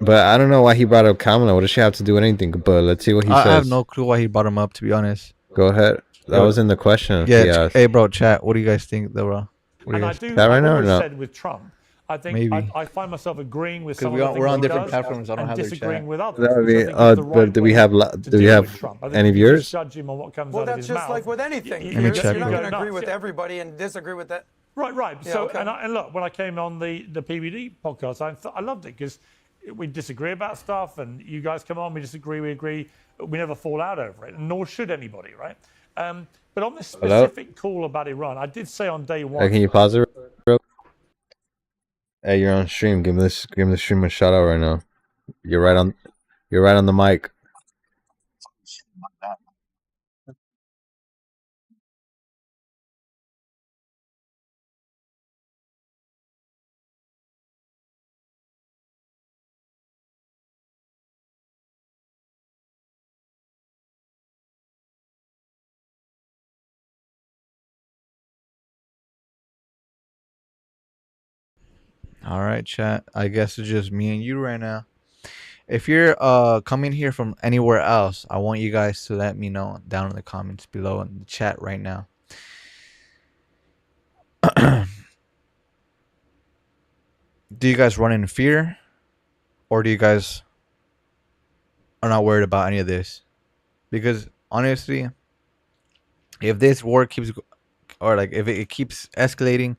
But I don't know why he brought up Kamala. What does she have to do with anything? But let's see what he says. I have no clue why he brought him up, to be honest. Go ahead. That was in the question. Yeah. Hey, bro, chat. What do you guys think, though, bro? And I do. That right I've now or always no? said with Trump, I think Maybe. I find myself agreeing with 'Cause some we of are- the we're things on he different does platforms. I don't and have their disagreeing chat. with others. That would which I be. think is the right But do we way have to do we deal have with Trump. I think any if you viewers? just judge him on what comes Well, out of that's his just mouth. like with anything. Let me You're check not real going to quick. agree with Yeah. everybody and disagree with that. Right. Yeah, So, okay. and look, when I came on the PBD podcast, I loved it because we disagree about stuff, and you guys come on, we disagree, we agree. We never fall out over it, and nor should anybody, right? But on this Hello? specific call about Iran, I did say on day Hey, one. can you pause it? Hey, you're on stream. Give the stream a shout out right now. You're right on the mic. All right, chat. I guess it's just me and you right now. If you're coming here from anywhere else, I want you guys to let me know down in the comments below in the chat right now. do you guys run in fear, or do you guys are not worried about any of this? Because honestly, if this war keeps, or like if it keeps escalating,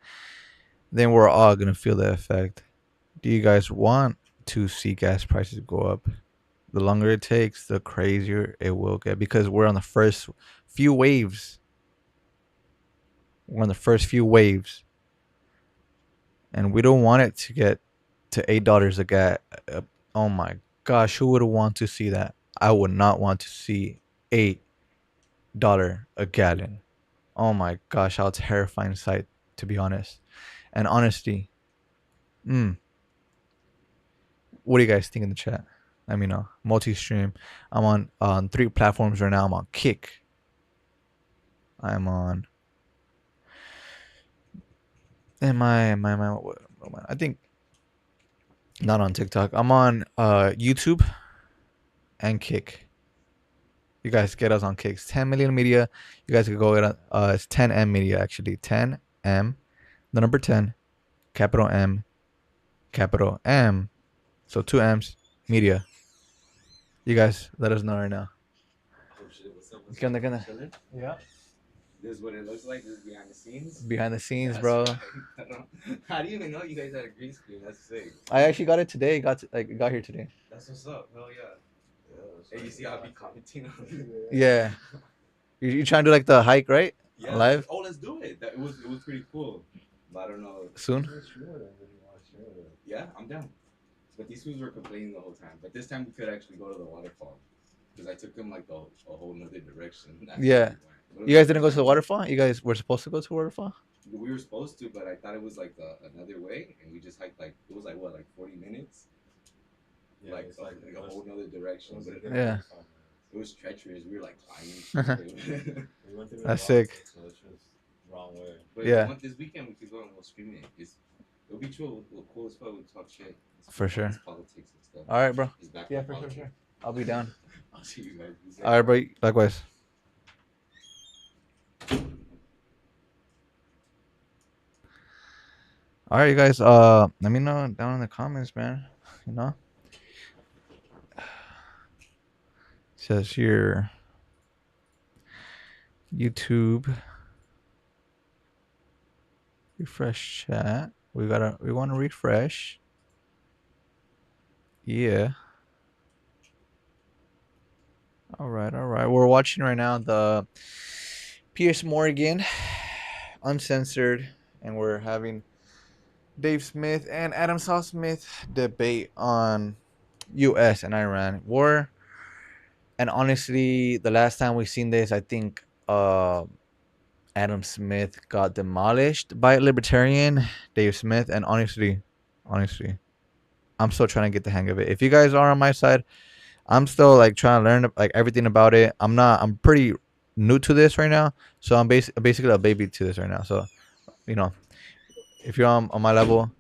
then we're all gonna feel the effect. Do you guys want to see gas prices go up? The longer it takes, the crazier it will get, because we're on the first few waves. We're on the first few waves, and we don't want it to get to $8 a gas. Oh my gosh, who would want to see that? I would not want to see $8 a gallon. Oh my gosh, how terrifying sight, to be honest. And honesty, what do you guys think in the chat? Let me know. Multi-stream. I'm on 3 platforms right now. I'm on Kick. I'm on. I think not on TikTok. I'm on YouTube and Kick. You guys get us on Kicks. 10 Million Media. You guys can go get it's 10M Media actually. 10M, the number 10, capital M, capital M. So 2 M's, Media. You guys let us know right now. ¿Qué onda, qué onda? Yeah. This is what it looks like. This is behind the scenes. Behind the scenes, That's bro. right. How do you even know you guys had a green screen? That's sick. I actually got it today. Got here today. That's what's up. Hell yeah. Hey, you see how I be commenting on it? Yeah. You trying to do like the hike, right? Yeah. Live? Oh, let's do it. It was pretty cool. But I don't know. Soon? Yeah, I'm down. But these fools were complaining the whole time. But this time we could actually go to the waterfall. Because I took them like a whole nother direction. Yeah. You guys didn't go to the waterfall? You guys were supposed to go to the waterfall? We were supposed to, but I thought it was like another way, and we just hiked like it was like what, like 40 minutes, yeah, like a whole nother direction. Yeah. It was treacherous. We were like climbing. We went through That's sick. So it's just wrong way. But yeah. If you want this weekend, we could go and we'll stream it. It'll be chill. We'll cool as fuck. We'll talk shit. For sure. Politics and stuff. All right, bro. Yeah, for sure. I'll be down. I'll see you guys. All right, bro. Likewise. All right, you guys. Let me know down in the comments, man. You know. Says here. YouTube. Refresh chat. We want to refresh. Yeah. All right. We're watching right now the Piers Morgan Uncensored, and we're having Dave Smith and Adam Saul Smith debate on U.S. and Iran war. And honestly, the last time we seen this, I think Adam Smith got demolished by a libertarian, Dave Smith. And honestly, I'm still trying to get the hang of it. If you guys are on my side, I'm still like trying to learn like everything about it. I'm pretty new to this right now, so I'm basically a baby to this right now. So, you know, if you're on my level,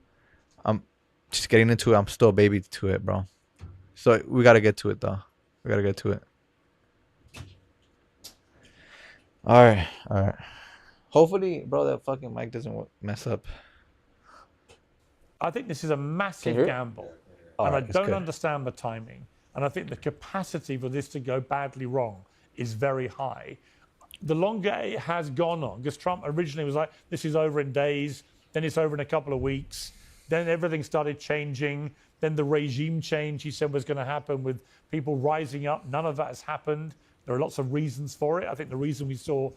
I'm just getting into it. I'm still a baby to it, bro. So we gotta get to it, though. We gotta get to it. All right. Hopefully, bro, that fucking mic doesn't mess up. I think this is a massive gamble, and I don't understand the timing. And I think the capacity for this to go badly wrong is very high. The longer it has gone on, because Trump originally was like, this is over in days, then it's over in a couple of weeks, then everything started changing, then the regime change he said was going to happen with people rising up. None of that has happened. There are lots of reasons for it. I think the reason we saw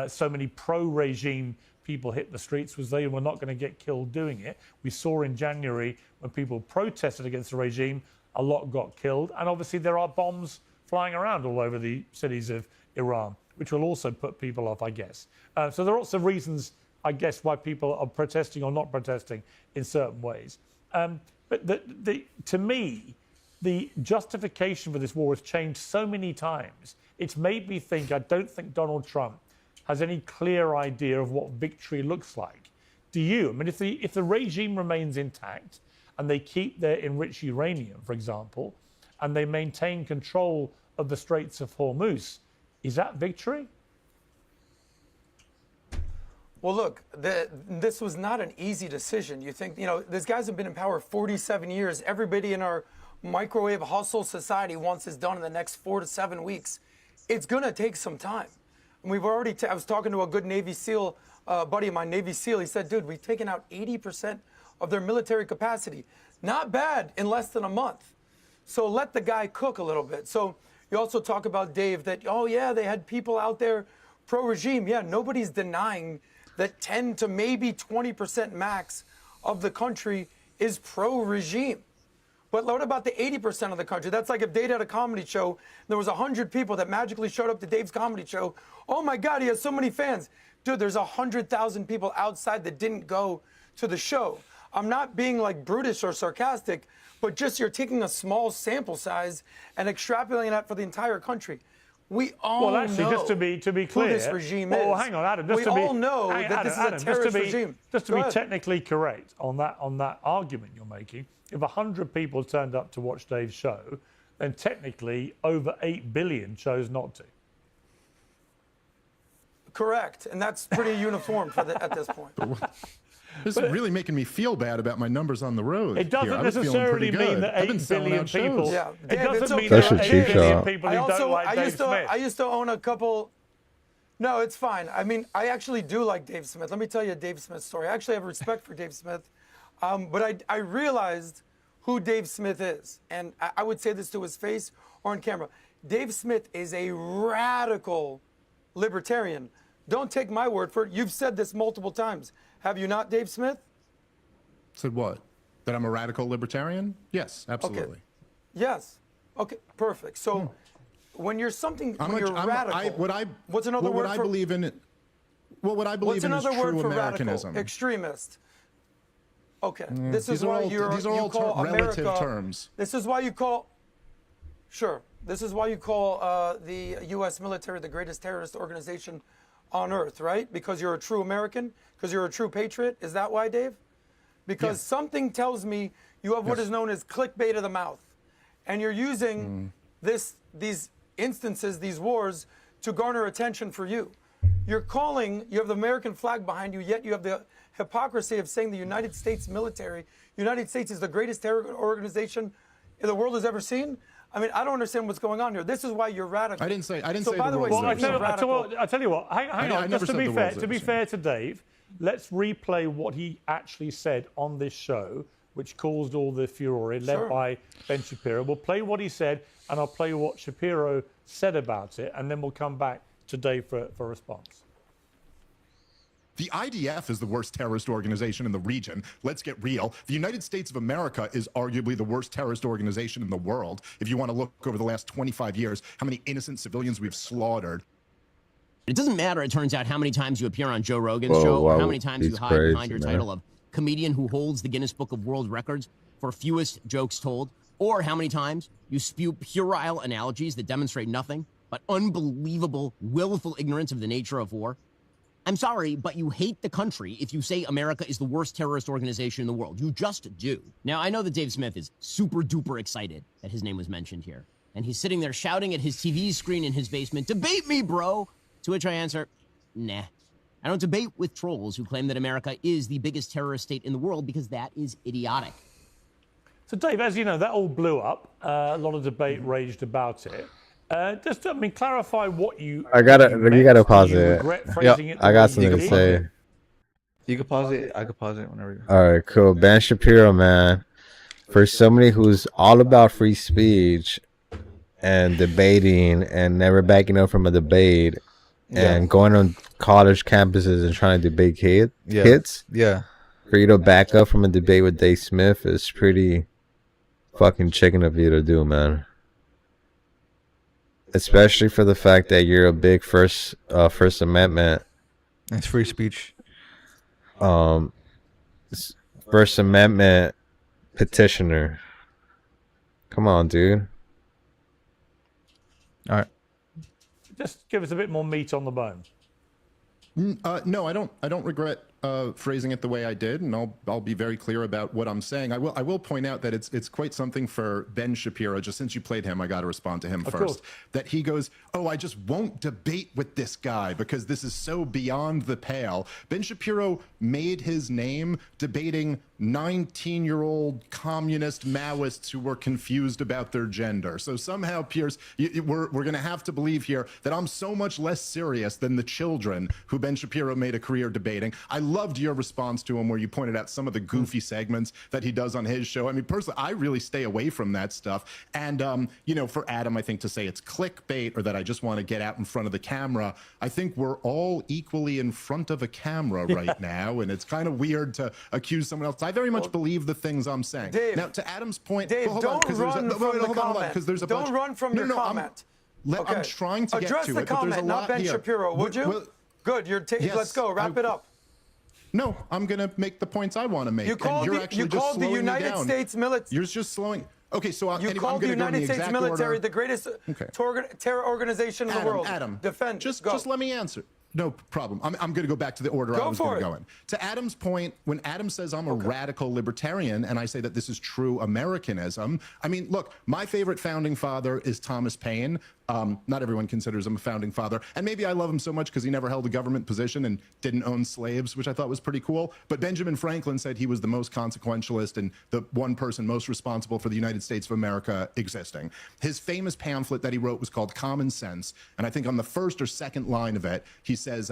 so many pro-regime people hit the streets was they were not going to get killed doing it. We saw in January when people protested against the regime, a lot got killed. And obviously there are bombs flying around all over the cities of Iran, which will also put people off, I guess. So there are lots of reasons, I guess, why people are protesting or not protesting in certain ways. But to me, the justification for this war has changed so many times. It's made me think, I don't think Donald Trump has any clear idea of what victory looks like. Do you? I mean, if the regime remains intact and they keep their enriched uranium, for example, and they maintain control of the Straits of Hormuz, is that victory? Well, look, this was not an easy decision. You think, these guys have been in power 47 years. Everybody in our microwave hustle society wants this done in the next 4 to 7 weeks. It's going to take some time. And we've already, I was talking to a good Navy SEAL buddy of mine, Navy SEAL. He said, dude, we've taken out 80% of their military capacity. Not bad in less than a month. So let the guy cook a little bit. So you also talk about, Dave, that, oh, yeah, they had people out there pro-regime. Yeah, nobody's denying that 10 to maybe 20% max of the country is pro-regime. But what about the 80% of the country? That's like if Dave had a comedy show, there was 100 people that magically showed up to Dave's comedy show. Oh my God, he has so many fans. Dude, there's 100,000 people outside that didn't go to the show. I'm not being like brutish or sarcastic, but just you're taking a small sample size and extrapolating that for the entire country. We all well, actually, know just to be clear, who this regime is. Well, hang on, Adam. Just we to be, all know that this is a terrorist regime. Just to be technically correct on that argument you're making, if 100 people turned up to watch Dave's show, then technically over 8 billion chose not to. Correct, and that's pretty uniform at this point. This is really making me feel bad about my numbers on the road. It doesn't necessarily mean that 8 billion people. Yeah, it doesn't mean That's that a 8 cheap billion shot. people who don't like Dave Smith. I used to own a couple. No, it's fine. I mean, I actually do like Dave Smith. Let me tell you a Dave Smith story. I actually have respect for Dave Smith, but I realized who Dave Smith is, and I would say this to his face or on camera. Dave Smith is a radical libertarian. Don't take my word for it. You've said this multiple times. Have you not, Dave Smith? Said what? That I'm a radical libertarian? Yes, absolutely. Okay. Yes. Okay, perfect. So when you're something, when you're radical, what's another word what I for? believe in it? Well, what I believe What's in another is word true for Americanism. radical? Extremist. Okay. This is These are why all- you these are all call relative America. terms. This is why you call. Sure. This is why you call the U.S. military the greatest terrorist organization on earth, right? Because you're a true American? Because you're a true patriot? Is that why, Dave? Because something tells me you have what is known as clickbait of the mouth. And you're using these instances, these wars, to garner attention for you. You have the American flag behind you, yet you have the hypocrisy of saying the United States military, United States is the greatest terror organization the world has ever seen. I mean, I don't understand what's going on here. This is why you're radical. I didn't say So the by the way, world's Well, ever seen. I tell you what. Hang on. never Just to said be the fair, world's ever seen. to Dave, let's replay what he actually said on this show, which caused all the furore, led by Ben Shapiro. We'll play what he said, and I'll play what Shapiro said about it, and then we'll come back to Dave for a response. The IDF is the worst terrorist organization in the region. Let's get real. The United States of America is arguably the worst terrorist organization in the world. If you want to look over the last 25 years, how many innocent civilians we've slaughtered. It doesn't matter, it turns out, how many times you appear on Joe Rogan's Whoa, show or wow, how many times you he's hide crazy, behind your man. title of comedian who holds the Guinness Book of World Records for fewest jokes told, or how many times you spew puerile analogies that demonstrate nothing but unbelievable, willful ignorance of the nature of war. I'm sorry, but you hate the country if you say America is the worst terrorist organization in the world. You just do. Now, I know that Dave Smith is super duper excited that his name was mentioned here. And he's sitting there shouting at his TV screen in his basement, "Debate me, bro!" To which I answer, nah. I don't debate with trolls who claim that America is the biggest terrorist state in the world because that is idiotic. So, Dave, as you know, that all blew up. A lot of debate raged about it. Just, clarify what you. You gotta pause it. I got something to say. You can pause it. I can pause it whenever. All right, cool. Ben Shapiro, man. For somebody who's all about free speech and debating and never backing up from a debate and going on college campuses and trying to debate kids. Yeah. For you to back up from a debate with Dave Smith is pretty fucking chicken of you to do, man. Especially for the fact that you're a big First Amendment. It's free speech. First Amendment petitioner. Come on, dude. All right. Just give us a bit more meat on the bone. No, I don't regret phrasing it the way I did, and I'll be very clear about what I'm saying. I will point out that it's quite something for Ben Shapiro. Just since you played him, I got to respond to him Of first. course. That he goes, "Oh, I just won't debate with this guy because this is so beyond the pale." Ben Shapiro made his name debating 19-year-old communist Maoists who were confused about their gender. So somehow, Pierce, we're going to have to believe here that I'm so much less serious than the children who Ben Shapiro made a career debating. I loved your response to him where you pointed out some of the goofy segments that he does on his show. I mean, personally, I really stay away from that stuff. And, you know, for Adam, I think to say it's clickbait or that I just want to get out in front of the camera, I think we're all equally in front of a camera right now. And it's kind of weird to accuse someone else. I very much believe the things I'm saying. Dave, now, to Adam's point, Dave, hold don't on, run from the comment. because there's a Don't bunch. run from your comment. I'm trying to address get to the it, but there's a comment, not lot Ben here. Shapiro, would you? Good. Yes, let's go. Wrap it up. No, I'm going to make the points I want to make. You called and you're the, actually you just called the slowing me United down. States military. You're just slowing. Okay, so You anyway, called the I'm going to go in the United States exact military order. the greatest terror organization in the world. Adam, defend. Just go. let me answer. No problem. I'm going to go back to the order I was going to go in. To Adam's point, when Adam says I'm a radical libertarian and I say that this is true Americanism, I mean, look, my favorite founding father is Thomas Paine. Not everyone considers him a founding father. And maybe I love him so much because he never held a government position and didn't own slaves, which I thought was pretty cool. But Benjamin Franklin said he was the most consequentialist and the one person most responsible for the United States of America existing. His famous pamphlet that he wrote was called Common Sense. And I think on the first or second line of it, he says,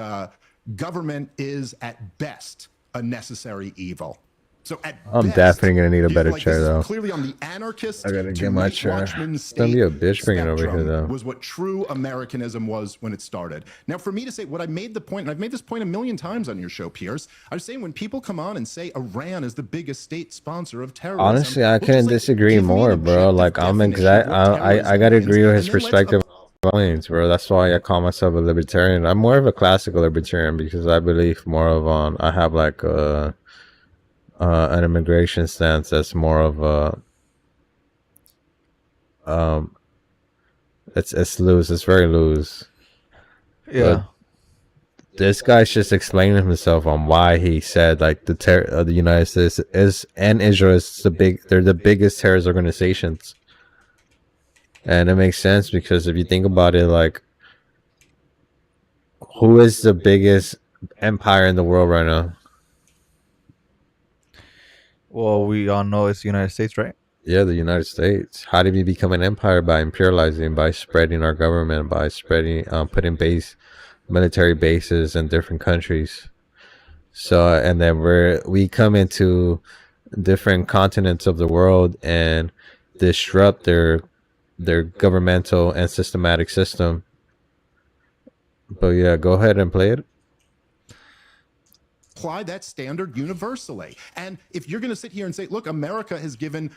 government is at best a necessary evil. So I'm definitely gonna need a better chair though. Clearly on the anarchist I gotta get my chair. Watchman Don't be a bitch bringing it over here though. was what true Americanism was when it started. Now, for me to say what I made the point, and I've made this point a million times on your show, Pierce. I was saying when people come on and say Iran is the biggest state sponsor of terrorism. Honestly, I couldn't disagree more, bro. Like I gotta agree with his perspective on points, bro. That's why I call myself a libertarian. I'm more of a classical libertarian because I believe more of on. I have like an immigration stance that's more of a it's loose. It's very loose. Yeah. But this guy's just explaining himself on why he said like the United States is and Israel is they're the biggest terrorist organizations. And it makes sense because if you think about it, like who is the biggest empire in the world right now? Well, we all know it's the United States, right? Yeah, the United States. How did we become an empire? By imperializing, by spreading our government, by spreading, putting military bases in different countries. So, and then we come into different continents of the world and disrupt their governmental and systematic system. But yeah, go ahead and play it. Apply that standard universally. And if you're going to sit here and say, look, America has given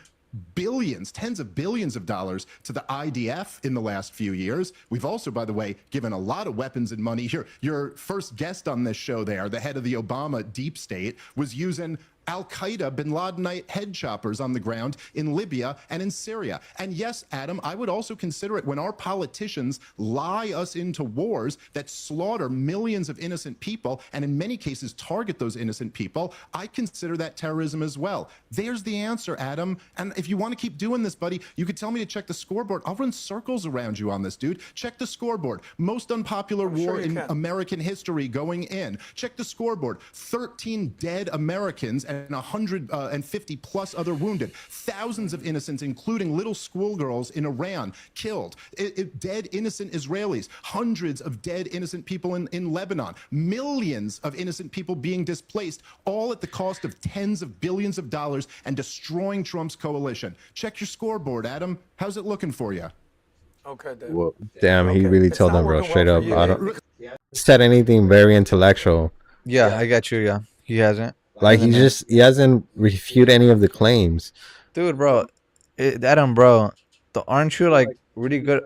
billions, tens of billions of dollars to the IDF in the last few years. We've also, by the way, given a lot of weapons and money. Your first guest on this show there, the head of the Obama deep state, was using Al-Qaeda, bin Ladenite head choppers on the ground in Libya and in Syria. And yes, Adam, I would also consider it when our politicians lie us into wars that slaughter millions of innocent people and in many cases target those innocent people. I consider that terrorism as well. There's the answer, Adam. And if you want to keep doing this, buddy, you could tell me to check the scoreboard. I'll run circles around you on this, dude. Check the scoreboard. Most unpopular war in American history going in. Check the scoreboard. 13 dead Americans and 150 plus other wounded. Thousands of innocents, including little schoolgirls in Iran, killed. Dead innocent Israelis. Hundreds of dead innocent people in Lebanon. Millions of innocent people being displaced, all at the cost of tens of billions of dollars and destroying Trump's coalition. Check your scoreboard, Adam. How's it looking for you? Okay, Dave. Well, damn, he really told them, bro, straight up. well I don't said anything very intellectual. Yeah, I got you. Yeah, he hasn't. Like he hasn't refuted any of the claims. Dude, bro, Adam, bro, aren't you like really good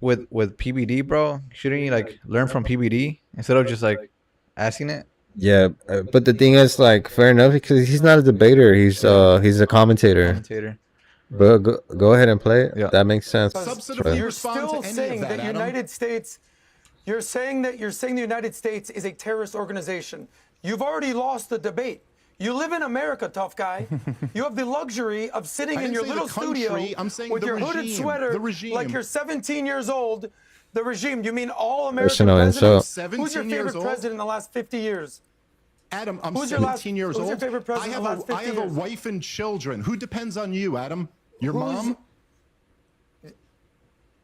with PBD, bro? Shouldn't you like learn from PBD instead of just like asking it? Yeah, but the thing is, like, fair enough because he's not a debater. He's a commentator. But go ahead and play it. Yeah, that makes sense. You're still saying that United States. You're saying the United States is a terrorist organization. You've already lost the debate. You live in America, tough guy. You have the luxury of sitting in your little studio with your hooded sweater like you're 17 years old. The regime, you mean all American presidents? Who's your favorite president in the last 50 years? Adam, I'm 17 years old. Who's your favorite president in the last 50 years? I have a wife and children. Who depends on you, Adam? Your mom?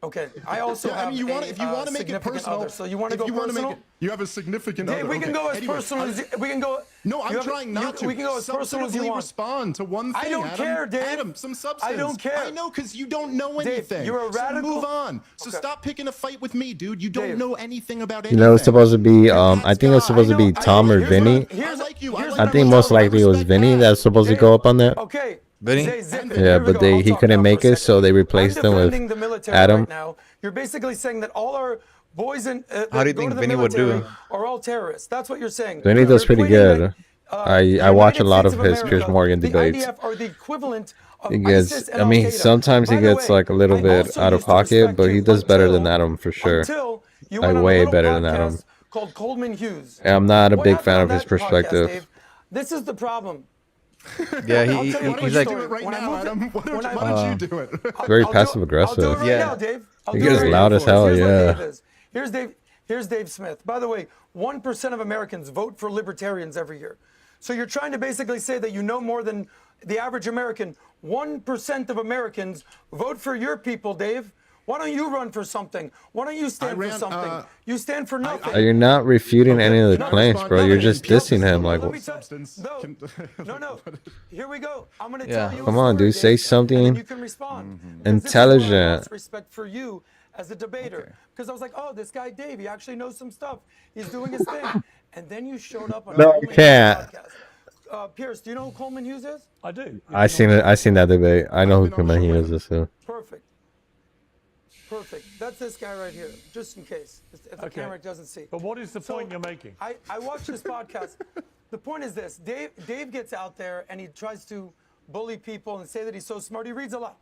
Okay, I also have if you want to make it personal, other, so you want to go personal? You have a significant Dave, other. we can go as personal as we can go. No, I'm trying not to. We can go as personal as you want. Respond to one thing. I don't care, Dave. Adam, some substance. I don't care. I know, because you don't know anything. Dave, you're a radical. So move on. So stop picking a fight with me, dude. You don't know anything about You anything. know, it's supposed to be. I think it's supposed to be Tom or Vinny. I think most likely it was Vinny that's supposed to go up on that. Okay. Vinny? Yeah, but he couldn't make it, so they replaced him with the military Adam. Right now. You're basically saying that all our boys in how do you think Vinny would do? Are all terrorists. That's what you're saying. Vinny does pretty good. I watch a lot of his Piers Morgan debates. The IDF are the equivalent of He gets. ISIS and I mean, Al-Qaeda. sometimes he gets like a little bit out of pocket, but he does better than Adam for sure. Like way better than Adam. Called Coleman Hughes. And I'm not a big fan of his perspective. This is the problem. Yeah, he's like. Right now, Adam. Why don't you do it? Very passive aggressive. I'll do it right now, Dave. He gets loud as hell. Yeah. Here's Dave Smith. By the way, 1% of Americans vote for libertarians every year. So you're trying to basically say that you know more than the average American. 1% of Americans vote for your people, Dave. Why don't you run for something? Why don't you stand for something? You stand for nothing. You're not refuting any of the claims, bro. You're just dissing him. Like, No. Here we go. I'm going to tell you. Come on, dude. Say something you can respond. intelligent. Respect for you as a debater. Because I was like, oh, this guy Dave, he actually knows some stuff. He's doing his thing. And then you showed up on No, you can't. Pierce, do you know who Coleman Hughes is? I do. I seen it. I seen that debate. I know who Coleman Hughes is. Perfect. That's this guy right here, just in case, if the camera doesn't see. But what is the point you're making? I watched this podcast. The point is this. Dave gets out there and he tries to bully people and say that he's so smart. He reads a lot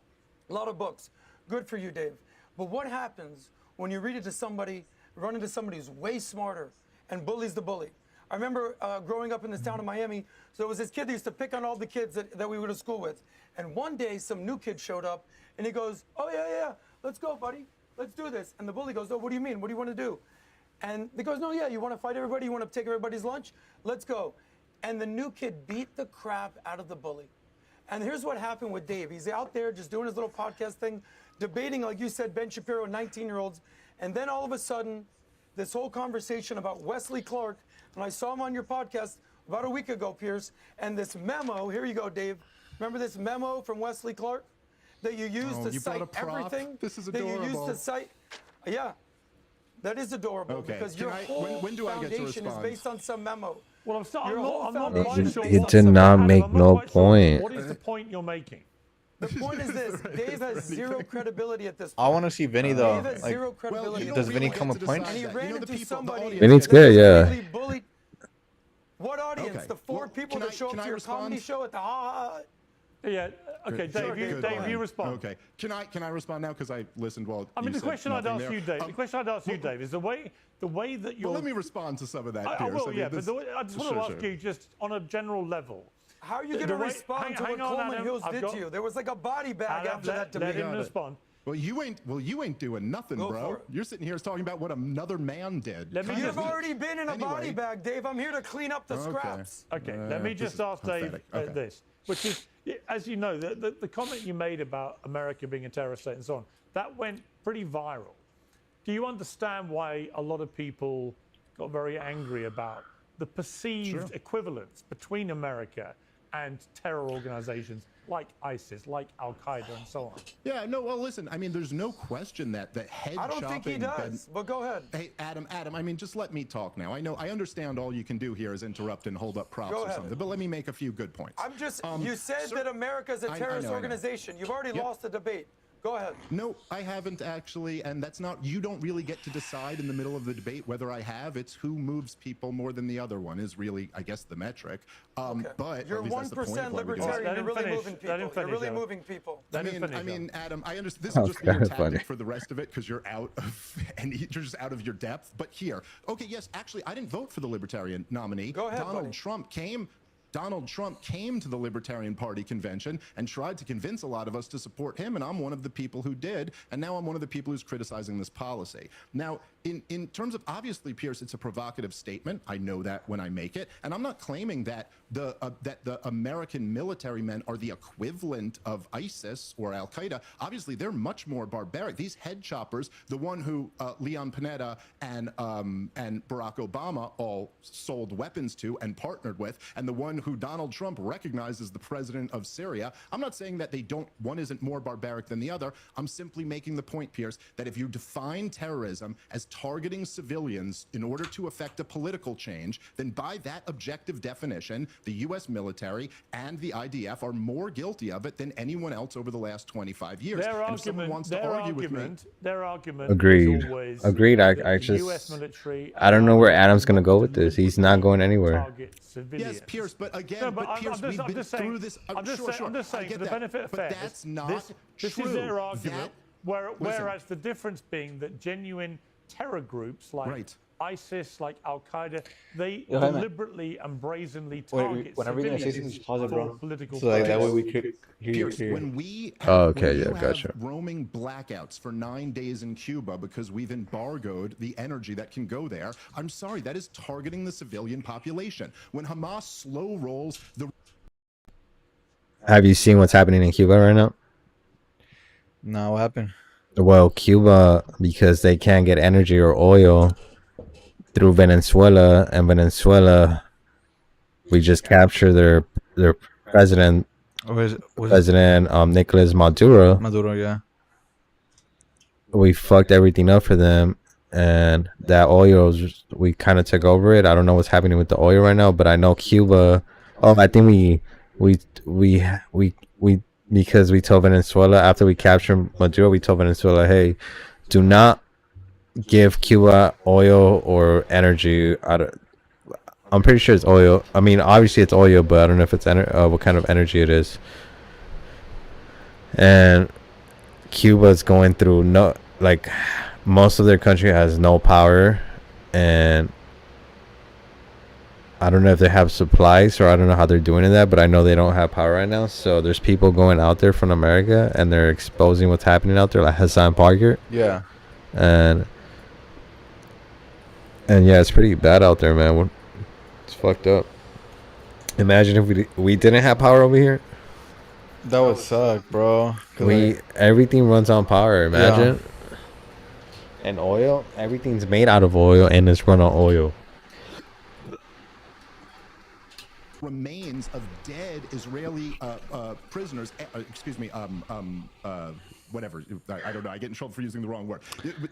of books. Good for you, Dave. But what happens when you read it to somebody, run into somebody who's way smarter and bullies the bully? I remember growing up in this town of Miami, so there was this kid that used to pick on all the kids that we went to school with. And one day, some new kid showed up, and he goes, oh, yeah, let's go, buddy. Let's do this. And the bully goes, oh, what do you mean? What do you want to do? And he goes, no, yeah, you want to fight everybody? You want to take everybody's lunch? Let's go. And the new kid beat the crap out of the bully. And here's what happened with Dave. He's out there just doing his little podcast thing, debating, like you said, Ben Shapiro, 19-year-olds. And then all of a sudden, this whole conversation about Wesley Clark, and I saw him on your podcast about a week ago, Pierce, and this memo, here you go, Dave. Remember this memo from Wesley Clark that you used to cite everything? This is adorable. That you used to cite, yeah, that is adorable because your whole foundation is based on some memo. Well, I'm not quite sure. He did not make no point. What is the point you're making? The point is this: Dave has zero credibility at this point. I want to see Vinny though. Dave has zero credibility. Does Vinny come with points? And he ran into somebody. Vinny's good, yeah. What audience? The four people that show up to your comedy show at the Yeah. Okay, Dave. You respond. Okay. Can I respond now because I listened while? I mean, the question I'd ask you, Dave. The question I'd ask you, Dave, is the way that you're. Well, let me respond to some of that. I will, yeah. But I just want to ask you, just on a general level. How are you going to respond to what Coleman Hughes did to you? There was like a body bag after that debate. Let him respond. Well, you ain't doing nothing, bro. You're sitting here talking about what another man did. You've already been in a body bag, Dave. I'm here to clean up the scraps. Okay, let me just ask Dave this, which is, as you know, the comment you made about America being a terrorist state and so on, that went pretty viral. Do you understand why a lot of people got very angry about the perceived equivalence between America and terror organizations like ISIS, like Al-Qaeda, and so on? Yeah, no, well, listen, I mean, there's no question that the head I don't think he does, but go ahead. Hey, Adam, I mean, just let me talk now. I understand all you can do here is interrupt and hold up props or something, but let me make a few good points. I'm just, you said that America's a terrorist organization. You've already lost the debate. Go ahead. No, I haven't actually, and that's not. You don't really get to decide in the middle of the debate whether I have. It's who moves people more than the other one is really, I guess, the metric. But You're at least that's the point 1% of why we do it. libertarian. You're really moving people. You're really moving people. I mean, Adam, I understand this That will was just be your kinda tactic funny. for the rest of it because you're out of and you're just out of your depth. But here, okay, yes, actually, I didn't vote for the Libertarian nominee. Go ahead, Donald buddy. Trump came to the Libertarian Party convention and tried to convince a lot of us to support him, and I'm one of the people who did, and now I'm one of the people who's criticizing this policy. Now, in terms of, obviously, Pierce, it's a provocative statement. I know that when I make it, and I'm not claiming that the American military men are the equivalent of ISIS or Al Qaeda. Obviously, they're much more barbaric. These head choppers, the one who Leon Panetta and Barack Obama all sold weapons to and partnered with, and the one who Donald Trump recognized as the president of Syria. I'm not saying that one isn't more barbaric than the other. I'm simply making the point, Pierce, that if you define terrorism as targeting civilians in order to affect a political change, then by that objective definition, the U.S. military and the IDF are more guilty of it than anyone else over the last 25 years. And if someone wants to argue with me, their argument Agreed. is always Agreed. that I the just, US military I don't know where Adam's gonna go with deliberately this. He's not going anywhere. target civilians. yes, Pierce, but again, No, but Pierce, we've been through this. I'm just I saying, get for the that, benefit of but fairness, that's not this true. is their argument. Listen. Whereas the difference being that genuine terror groups like ISIS, like Al Qaeda, they deliberately and brazenly target whenever you're gonna say civilians something, just pause it, bro. for political So like that way we purposes. could hear you Pierce, clearly. when we Gotcha. have roaming blackouts for 9 days in Cuba because we've embargoed the energy that can go there, I'm sorry, that is targeting the civilian population. When Hamas slow rolls the Have you seen what's happening in Cuba right now? No, what happened? Well, Cuba, because they can't get energy or oil through Venezuela, and Venezuela, we just captured their president, President Nicolas Maduro. Maduro, yeah. We fucked everything up for them, and that oil, we kind of took over it. I don't know what's happening with the oil right now, but I know Cuba. I think we because we told Venezuela after we captured Maduro, we told Venezuela, hey, do not give Cuba oil or energy. I'm pretty sure it's oil. I mean, obviously it's oil, but I don't know if it's what kind of energy it is. And Cuba's going through most of their country has no power, and I don't know if they have supplies or I don't know how they're doing that, but I know they don't have power right now. So there's people going out there from America and they're exposing what's happening out there, like Hassan Parker. Yeah. And yeah, it's pretty bad out there, man. It's fucked up. Imagine if we didn't have power over here. That would suck, bro. Everything runs on power. Imagine. Yeah. And oil. Everything's made out of oil and it's run on oil. Remains of dead Israeli prisoners, whatever, I don't know, I get in trouble for using the wrong word.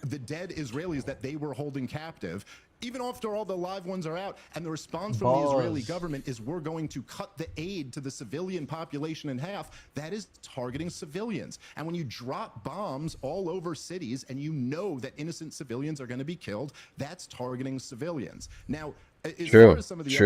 The dead Israelis that they were holding captive, even after all the live ones are out, and the response from the Israeli government is we're going to cut the aid to the civilian population in half. That is targeting civilians. And when you drop bombs all over cities and you know that innocent civilians are going to be killed, that's targeting civilians. Now, True.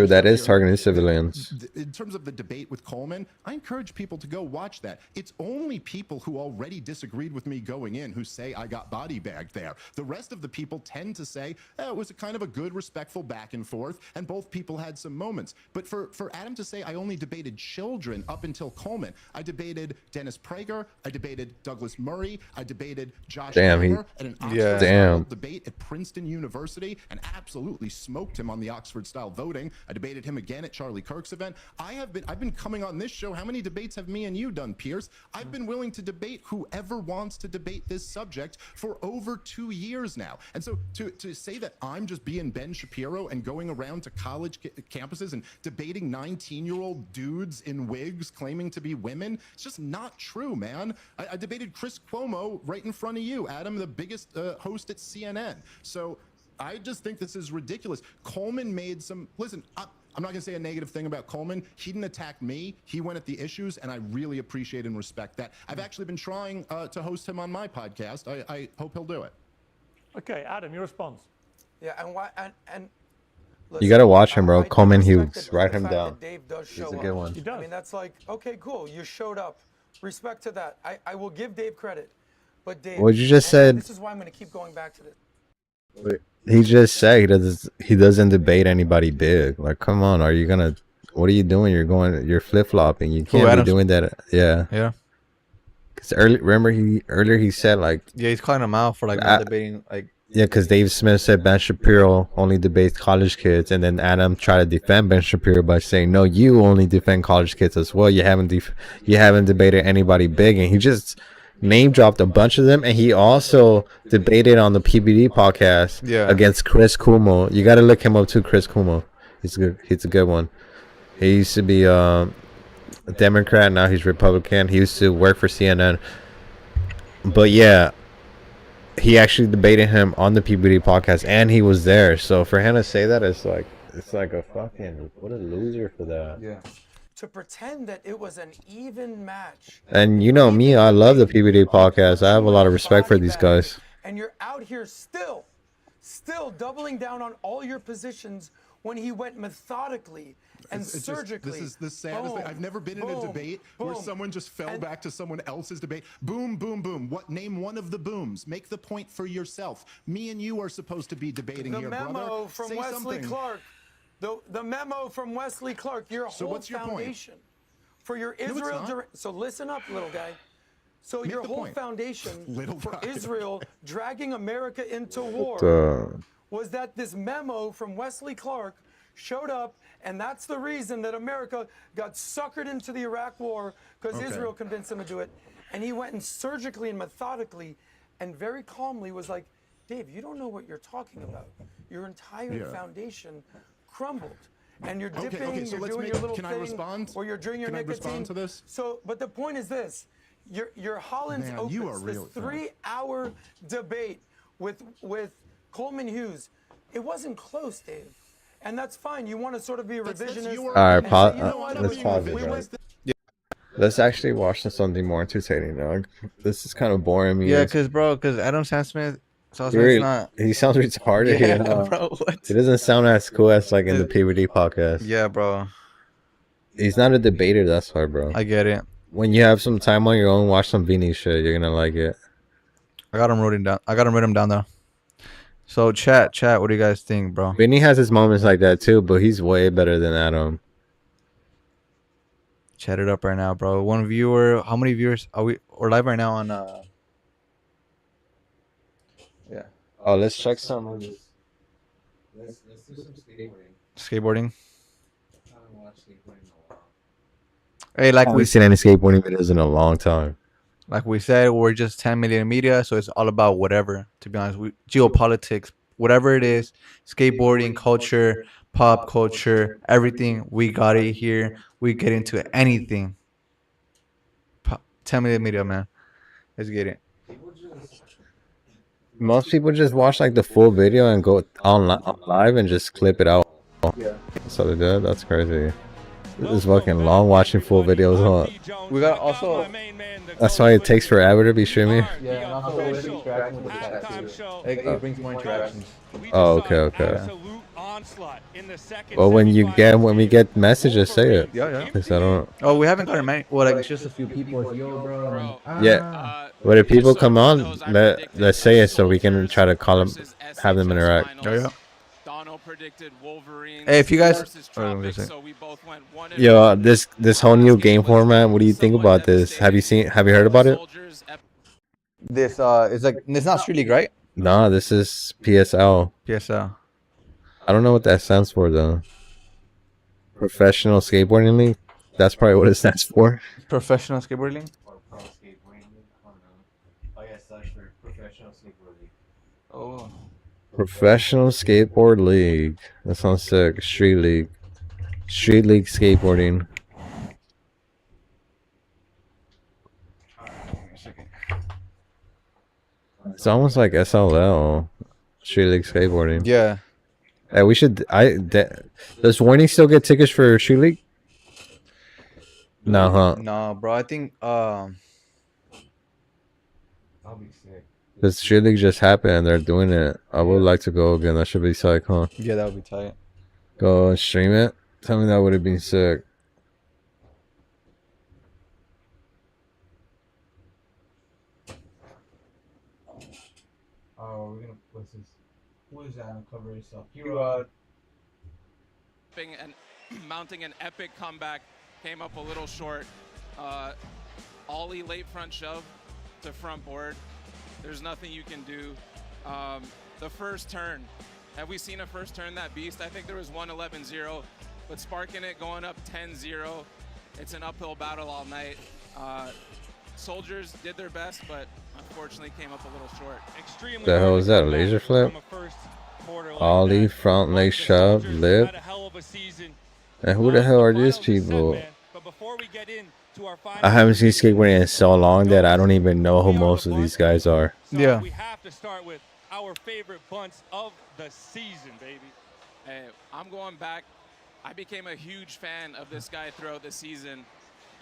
That is targeting civilians. In terms of the debate with Coleman, I encourage people to go watch that. It's only people who already disagreed with me going in who say I got body bagged there. The rest of the people tend to say it was a kind of a good, respectful back and forth, and both people had some moments. But for Adam to say I only debated children up until Coleman, I debated Dennis Prager, I debated Douglas Murray, I debated Josh Hammer at an Oxford debate at Princeton University, and absolutely smoked him on the Oxford-style voting. I debated him again at Charlie Kirk's event. I've been coming on this show. How many debates have me and you done, Pierce? I've been willing to debate whoever wants to debate this subject for over 2 years now. And so to say that I'm just being Ben Shapiro and going around to college campuses and debating 19-year-old dudes in wigs claiming to be women, it's just not true, man. I debated Chris Cuomo right in front of you, Adam, the biggest host at CNN. So I just think this is ridiculous. Coleman made some, listen, I'm not going to say a negative thing about Coleman. He didn't attack me. He went at the issues, and I really appreciate and respect that. I've actually been trying to host him on my podcast. I hope he'll do it. Okay, Adam, your response. Yeah, and why? And You got to watch him, bro. I do Coleman respect Hughes. the Write him fact down. that Dave does He's show a up. good one. He does. I mean, that's like, okay, cool. You showed up. Respect to that. I will give Dave credit. But Dave, What you just and said. this is why I'm going to keep going back to this. He just said he doesn't debate anybody big. Like, come on, are you gonna? What are you doing? You're flip flopping. You can't be Adams? doing that. Yeah. Yeah. Cause earlier he said like. Yeah, he's calling him out for like not debating like. Yeah, because Dave Smith said Ben Shapiro only debates college kids, and then Adam tried to defend Ben Shapiro by saying, "No, you only defend college kids as well. You haven't debated anybody big," and he just name dropped a bunch of them, and he also debated on the PBD podcast against Chris Cuomo. You got to look him up too, Chris Cuomo. He's good. He's a good one. He used to be a Democrat, now he's Republican. He used to work for CNN. But yeah, he actually debated him on the PBD podcast, and he was there. So for him to say that, it's like a fucking what a loser for that. Yeah. To pretend that it was an even match. And you know me, I love the PBD podcast. I have a lot of respect for these guys. And you're out here still doubling down on all your positions when he went methodically and surgically. This is the saddest thing. I've never been in a debate where someone just fell back to someone else's debate. Boom, boom, boom. Name one of the booms. Make the point for yourself. Me and you are supposed to be debating here, brother. The memo from Say Wesley something. Clark. The memo from Wesley Clark. Your So whole what's your point? foundation for your No, it's Israel. not. So listen up, little guy. So Make your the whole point. foundation Little for guy. Israel dragging America into war was that this memo from Wesley Clark showed up, and that's the reason that America got suckered into the Iraq war because Israel convinced him to do it. And he went and surgically and methodically and very calmly was like, Dave, you don't know what you're talking about. Your entire foundation crumbled. And you're dipping, so you're let's doing make, your little can thing, I respond? or you're drinking your Can nicotine. I respond to this? So, but the point is this: your Holland's Man, Opens, you are real. this 3-hour debate with Coleman Hughes, it wasn't close, Dave, and that's fine. You want to sort of be a revisionist. All right, and say, you know what, let's pause it. we Right? went Let's actually watch something more entertaining now. This is kind of boring me. Yeah, because Adam Sandler, He sounds retarded. Yeah, you know? bro. What? He doesn't sound as cool as like in the PVD podcast. Yeah, bro. He's not a debater, that's why, bro. I get it. When you have some time on your own, watch some Vinny shit. You're gonna like it. I got him written down. I got him written down though. So chat, what do you guys think, bro? Vinny has his moments like that too, but he's way better than Adam. Chat it up right now, bro. One viewer. How many viewers are we? We're live right now on. Yeah. Oh, let's check some. Let's do some skateboarding. Skateboarding. I haven't watched skateboarding in a while. Hey, like we We've seen any skateboarding videos in a long time. Like we said, we're just 10 million media, so it's all about whatever. To be honest, geopolitics, whatever it is, skateboarding, culture, pop culture, everything. We got it here. We get into anything. 10 million media, man. Let's get it. Most people just watch like the full video and go on live and just clip it out. Yeah. So they do. That's crazy. This is fucking long watching full videos, huh? We got also. That's why it takes forever to be streaming. Yeah, and also with interaction with the chat too. It brings more interactions. Oh, okay. Well, when we get messages, say it. Yeah. 'Cause I don't. Oh, we haven't gotten many. Well, like just a few people. Yo, bro. Yeah. But if people come on, let's say it so we can try to call them, have them interact. Oh, yeah. Hey, if you guys. Yo, this whole new game format. What do you think about this? Have you heard about it? This it's like it's not Street League, right? Nah, this is PSL. PSL. I don't know what that stands for though. Professional Skateboarding League. That's probably what it stands for. Professional skateboarding league. Oh. Professional Skateboard League. That sounds sick. Street League. Street League Skateboarding. It's almost like SLL. Street League Skateboarding. Yeah. Hey, we should. Does Warning still get tickets for Shoe League? No, huh? No, bro. I think I'll be sick. This Shoe League just happened and they're doing it. I would like to go again. That should be sick, huh? Yeah, that would be tight. Go and stream it. Tell me that would have been sick. Oh, we're gonna what's this? Who is that on cover yourself? P-Rod. And mounting an epic comeback, came up a little short. Ollie late front shove to front board. There's nothing you can do. The first turn, have we seen a first turn that beast? I think there was 111-0, but sparking it going up 10-0. It's an uphill battle all night. Soldiers did their best, but unfortunately came up a little short. Extremely. The hell is that? A laser flip? Ollie, front leg shove, lip. And who the hell are these people? I haven't seen skateboarding in so long that I don't even know who most of these guys are. Yeah. We have to start with our favorite bunts of the season, baby. Hey, I'm going back. I became a huge fan of this guy throughout the season.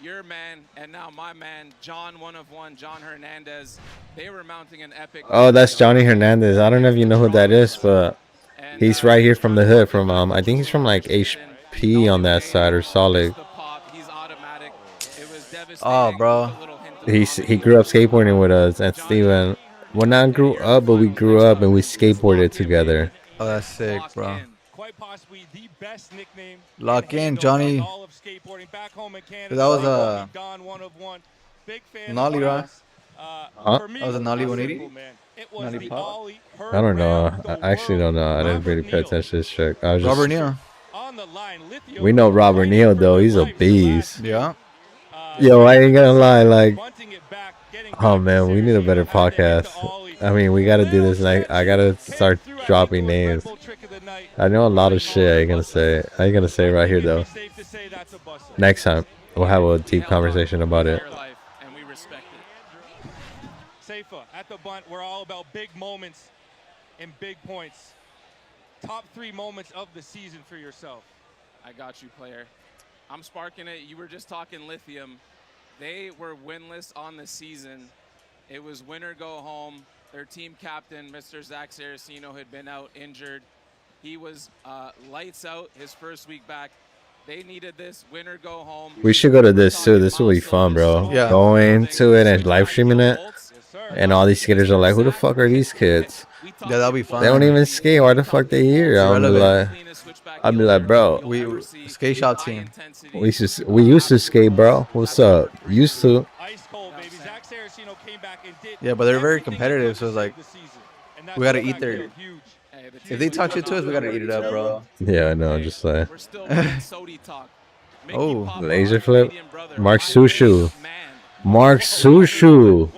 Your man, and now my man, John 1 of 1, John Hernandez. They were mounting an epic. Oh, that's Johnny Hernandez. I don't know if you know who that is, but he's right here from the hood. From I think he's from like HP on that side or Solid. Oh, bro. He grew up skateboarding with us and Steven. Well, not grew up, but we grew up and we skateboarded together. Oh, that's sick, bro. Quite possibly the best nickname. Lock in, Johnny. That was a Nolly, right? Huh? That was a Nolly 180? Nolly pop? I don't know. I actually don't know. I didn't really pay attention to this trick. I was just... Robert Neal. We know Robert Neal, though. He's a beast. Yeah. Yo, I ain't gonna lie. Like, oh, man, we need a better podcast. I mean, we gotta do this. And I gotta start dropping names. I know a lot of shit I ain't gonna say. I ain't gonna say right here, though. Next time, we'll have a deep conversation about it. Safa, at the bunt, we're all about big moments and big points. Top 3 moments of the season for yourself. I got you, player. I'm sparking it. You were just talking Lithium. They were winless on the season. It was win or go home. Their team captain, Mr. Zach Saraceno, had been out injured. He was lights out his first week back. They needed this win or go home. We should go to this too. This will be fun, bro. Yeah. Going to it and live streaming it. And all these skaters are like, who the fuck are these kids? Yeah, that'll be fun. They don't even skate. Why the fuck they here? I'll be like, bro. We skate shop team. We used to skate, bro. What's up? Used to. Yeah, but they're very competitive, so it's like we gotta eat their. If they talk shit to us, we gotta eat it up, bro. Yeah, I know. I'm just saying. Oh, laser flip. Mark Sushu. Mark Sushu.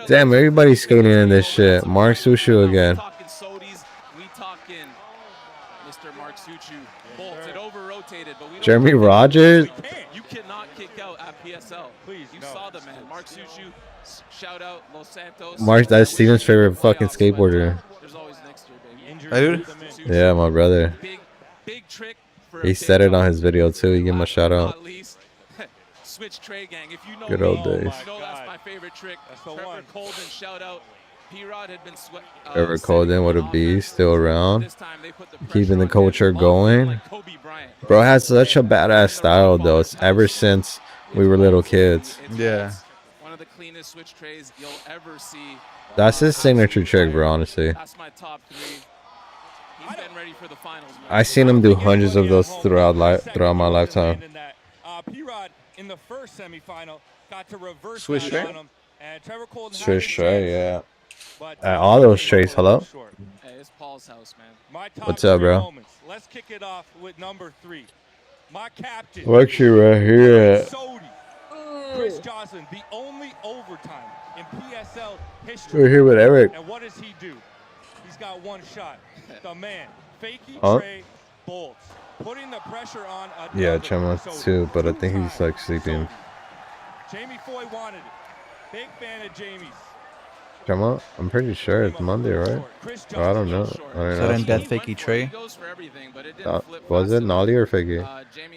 Damn, everybody's skating in this shit. Mark Sushu again. Jeremy Rogers. You cannot kick out at PSL. Please, you saw the man. Mark Suchu, shout out Los Santos. Mark, that's Steven's favorite fucking skateboarder. There's always next year, baby. dude. Yeah, my brother. Big trick for He said it on his video too. You give him a shout out. Switch Trey Gang. If you know Good old me, days. you know that's my favorite trick. Trevor Colden, shout out. P-Rod had been Trevor Colden, what a beast, still around. Keeping the culture going. Bro has such a badass style though. It's ever since we were little kids. Yeah. One of the cleanest switch trays you'll ever see. That's his signature trick, bro, honestly. That's my top 3. He's been ready for the finals, man. I seen him do hundreds of those throughout my lifetime. P-Rod in the first semifinal got to reverse Swish tray? on him, and Trevor Colden Swish tray, yeah. All those trays, hello? Hey, it's Paul's house, man. My top What's up, 3 bro? moments. Let's kick it off with number 3. My captain. We're actually right here. Chris Johnson, the only overtime in PSL history. We're here with Eric. And what does he do? He's got one shot. The man, fakey Huh? Trey bolts, putting the pressure on. Yeah, Chema too, but I think he's like sleeping. Jamie Foy wanted it. Big fan of Jamie's. Come on. I'm pretty sure it's Monday, right? Oh, I don't know. I don't know. Sudden death fakey Trey. Was it Nolly or Figgy?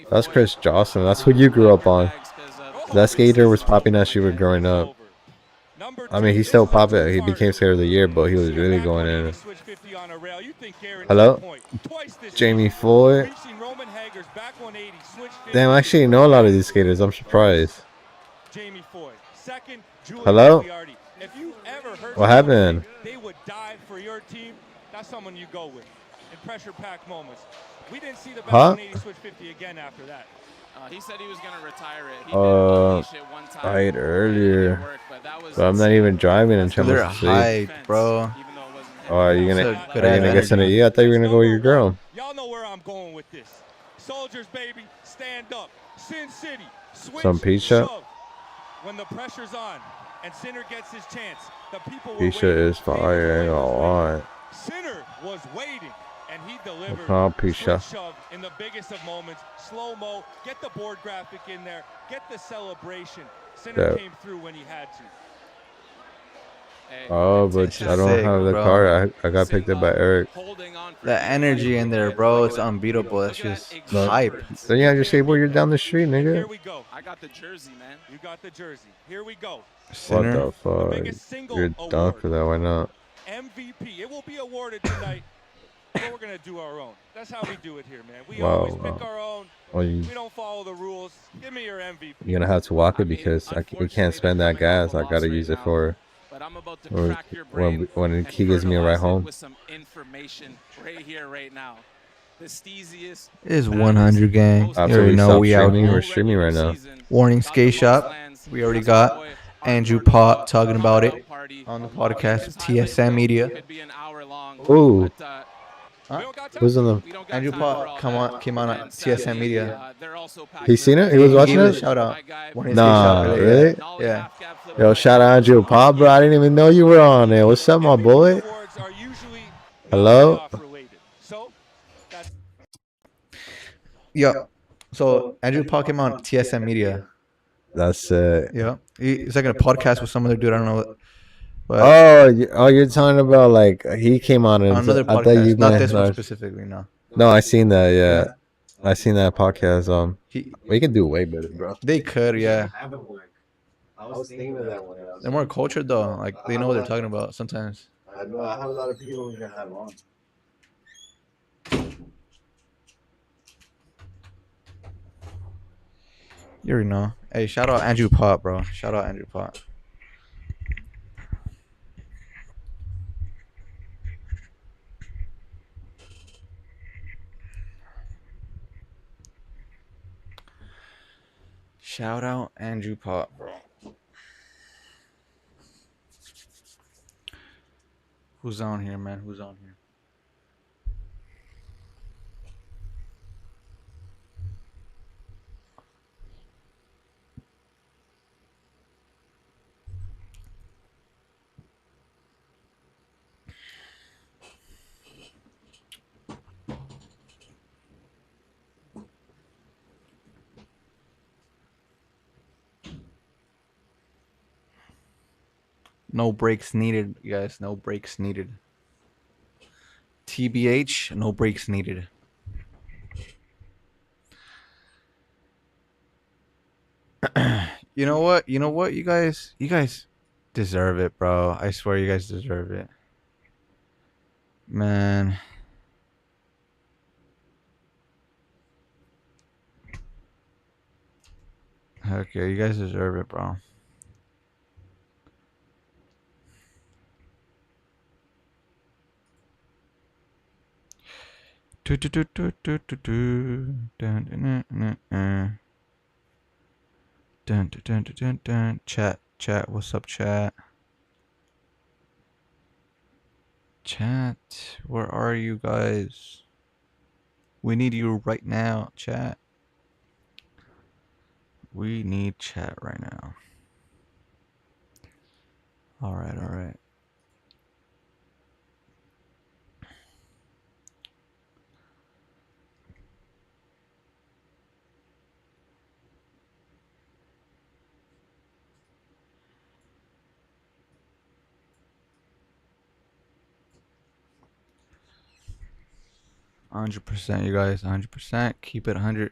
That's Chris Johnson. That's who you grew up on. That skater was popping as you were growing up. I mean, he still popping. He became skater of the year, but he was really going in. Hello? Jamie Foy. Damn, I actually know a lot of these skaters. I'm surprised. Hello? What happened? They would die for your team. That's someone you go with in pressure-packed moments. We didn't see the back 180 switch 50 again after that. He said he was going to retire it. He did unleash it one time. I ate earlier. But I'm not even driving and They're trying to sleep. hyped, bro. Oh, are you That's gonna a good get some of energy. you? I thought you were gonna go with your girl. Y'all know where I'm going with this. Soldiers, baby, stand up. Sin City, switch, Some pizza. shove. When the pressure's on and Sinner gets his chance, the people were Pizza waiting. is fire. I ain't gonna lie. Sinner was waiting, and he delivered. Oh, pizza. Switch shove in the biggest of moments. Slow-mo, get the board graphic in there, get the celebration. Sinner Yeah. came through when he had to. Oh, but I don't sick, have the bro. car. I got picked up by Eric. The energy in there, bro, it's unbeatable. That's just hype. Then you have your skateboard. You're down the street, nigga. Here we go. I got the jersey, man. You got the jersey. Here we go. What the fuck? You're done for that. Why not? MVP. It will be awarded tonight, but we're going to do our own. That's how we do it here, man. We Wow, always pick wow. our own. Well, We don't follow the rules. Give me your MVP. You're gonna have to walk it because we can't spend that gas. I gotta use it for when he gives me a ride home. With some information right here, right now. The steeziest. It is 100 gang. You After already we know stop we out streaming, here. we're streaming right now. Warning skate shop. We already got Andrew Pot talking about it on the podcast. TSM Media. Ooh. Huh? Who's in the? Andrew Pot came on at TSM Media. He seen it? He was watching Gave us it? a shout out. Warning skate Nah, shop, really? Yeah. Yo, shout out Andrew Pop, bro. I didn't even know you were on there. What's up, my boy? Hello? Yeah. So Andrew Pot came on TSM Media. That's it. Yeah. He's like in a podcast with some other dude. I don't know. But You're talking about like he came on and another I thought you podcast, not meant this one like- specifically. No. No, I seen that. Yeah, I seen that podcast. We can do way better, bro. They could, yeah. I was thinking of that one. They're more cultured though. Like they know what they're talking about sometimes. I know. I have a lot of people we're gonna have on. You already know. Hey, shout out Andrew Pot, bro. Shout out Andrew Pot. Shout out Andrew Pot, bro. Who's on here, man? Who's on here? No breaks needed, you guys. No breaks needed. TBH, no breaks needed. You know what? You know what? You guys deserve it, bro. I swear you guys deserve it. Man. Okay, you guys deserve it, bro. Chat, what's up, chat? Chat, where are you guys? We need you right now, chat. We need chat right now. All right, all right. 100%, you guys. 100%. Keep it 100.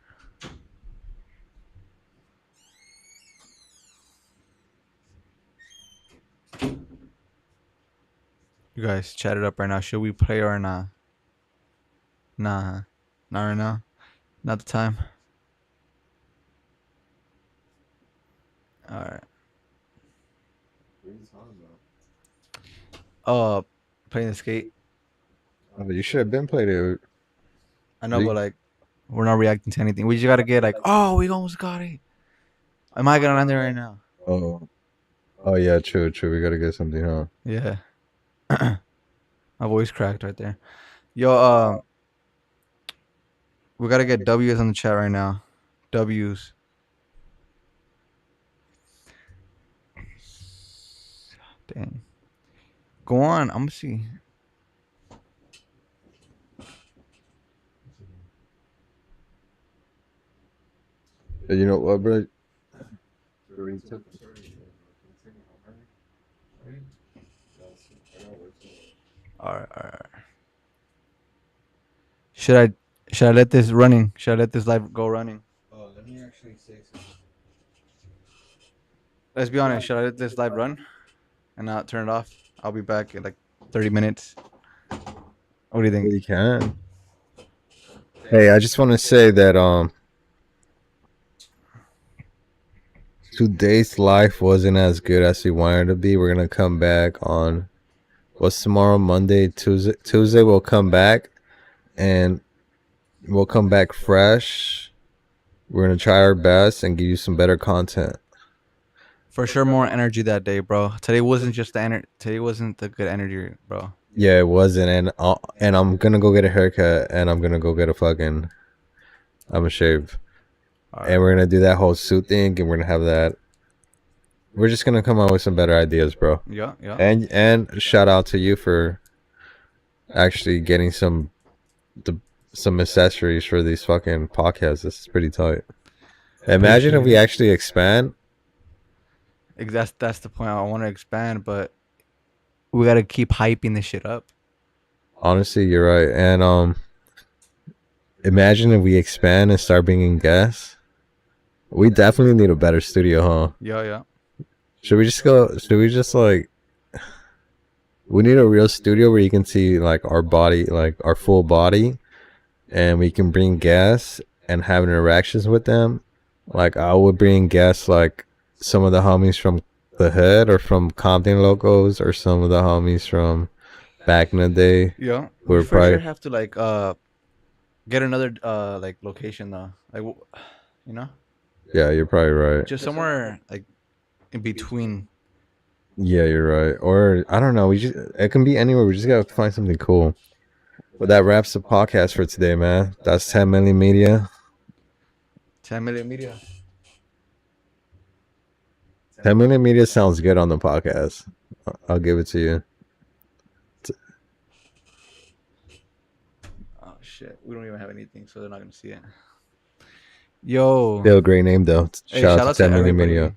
You guys chat it up right now. Should we play or not? Nah. Not right now. Not the time. Alright. Playing the skate. Oh, you should have been played it. I know, but like, we're not reacting to anything. We just gotta get like, oh, we almost got it. Am I gonna land there right now? Oh yeah, true. We gotta get something, huh? Yeah. My voice cracked right there. Yo, we gotta get W's on the chat right now. W's. Dang. Go on. I'm gonna see. You know what, bro? All right. Should I let this running? Should I let this live go running? Oh, let me actually say something. Let's be honest. Should I let this live run and not turn it off? I'll be back in like 30 minutes. What do you think? You can. Hey, I just want to say that today's life wasn't as good as we wanted it to be. We're gonna come back on what's tomorrow? Monday, Tuesday. Tuesday we'll come back, and we'll come back fresh. We're gonna try our best and give you some better content. For sure, more energy that day, bro. Today wasn't just the energy. Today wasn't the good energy, bro. Yeah, it wasn't, and I'm gonna go get a haircut, and I'm gonna go get I'm gonna shave, and we're gonna do that whole suit thing, and we're gonna have that. We're just gonna come up with some better ideas, bro. Yeah. And shout out to you for actually getting some accessories for these fucking podcasts. This is pretty tight. Imagine if we actually expand. That's the point. I want to expand, but we gotta keep hyping this shit up. Honestly, you're right. And imagine if we expand and start bringing guests. We definitely need a better studio, huh? Yeah. Should we just go? Should we just like? We need a real studio where you can see like our body, like our full body, and we can bring guests and have interactions with them. Like I would bring guests like some of the homies from the hood or from Compton locals or some of the homies from back in the day. Yeah. We're We for probably sure have to like get another like location though. Like you know? Yeah, you're probably right. Just somewhere like in between. Yeah, you're right. Or I don't know. It can be anywhere. We just gotta find something cool. But that wraps the podcast for today, man. That's 10 Million Media. 10 Million Media. 10 Million Media sounds good on the podcast. I'll give it to you. Oh shit, we don't even have anything, so they're not gonna see it. Yo, Still a great name though. Hey, Shout out to 10 Million everybody Media.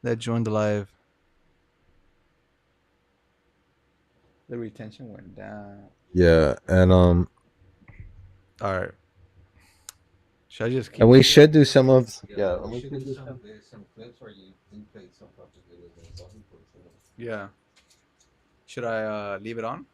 that joined the live. The retention went down. Yeah, and All right. Should I just keep? and we should do some of we should do some clips where you play some videos. Yeah. Should I leave it on?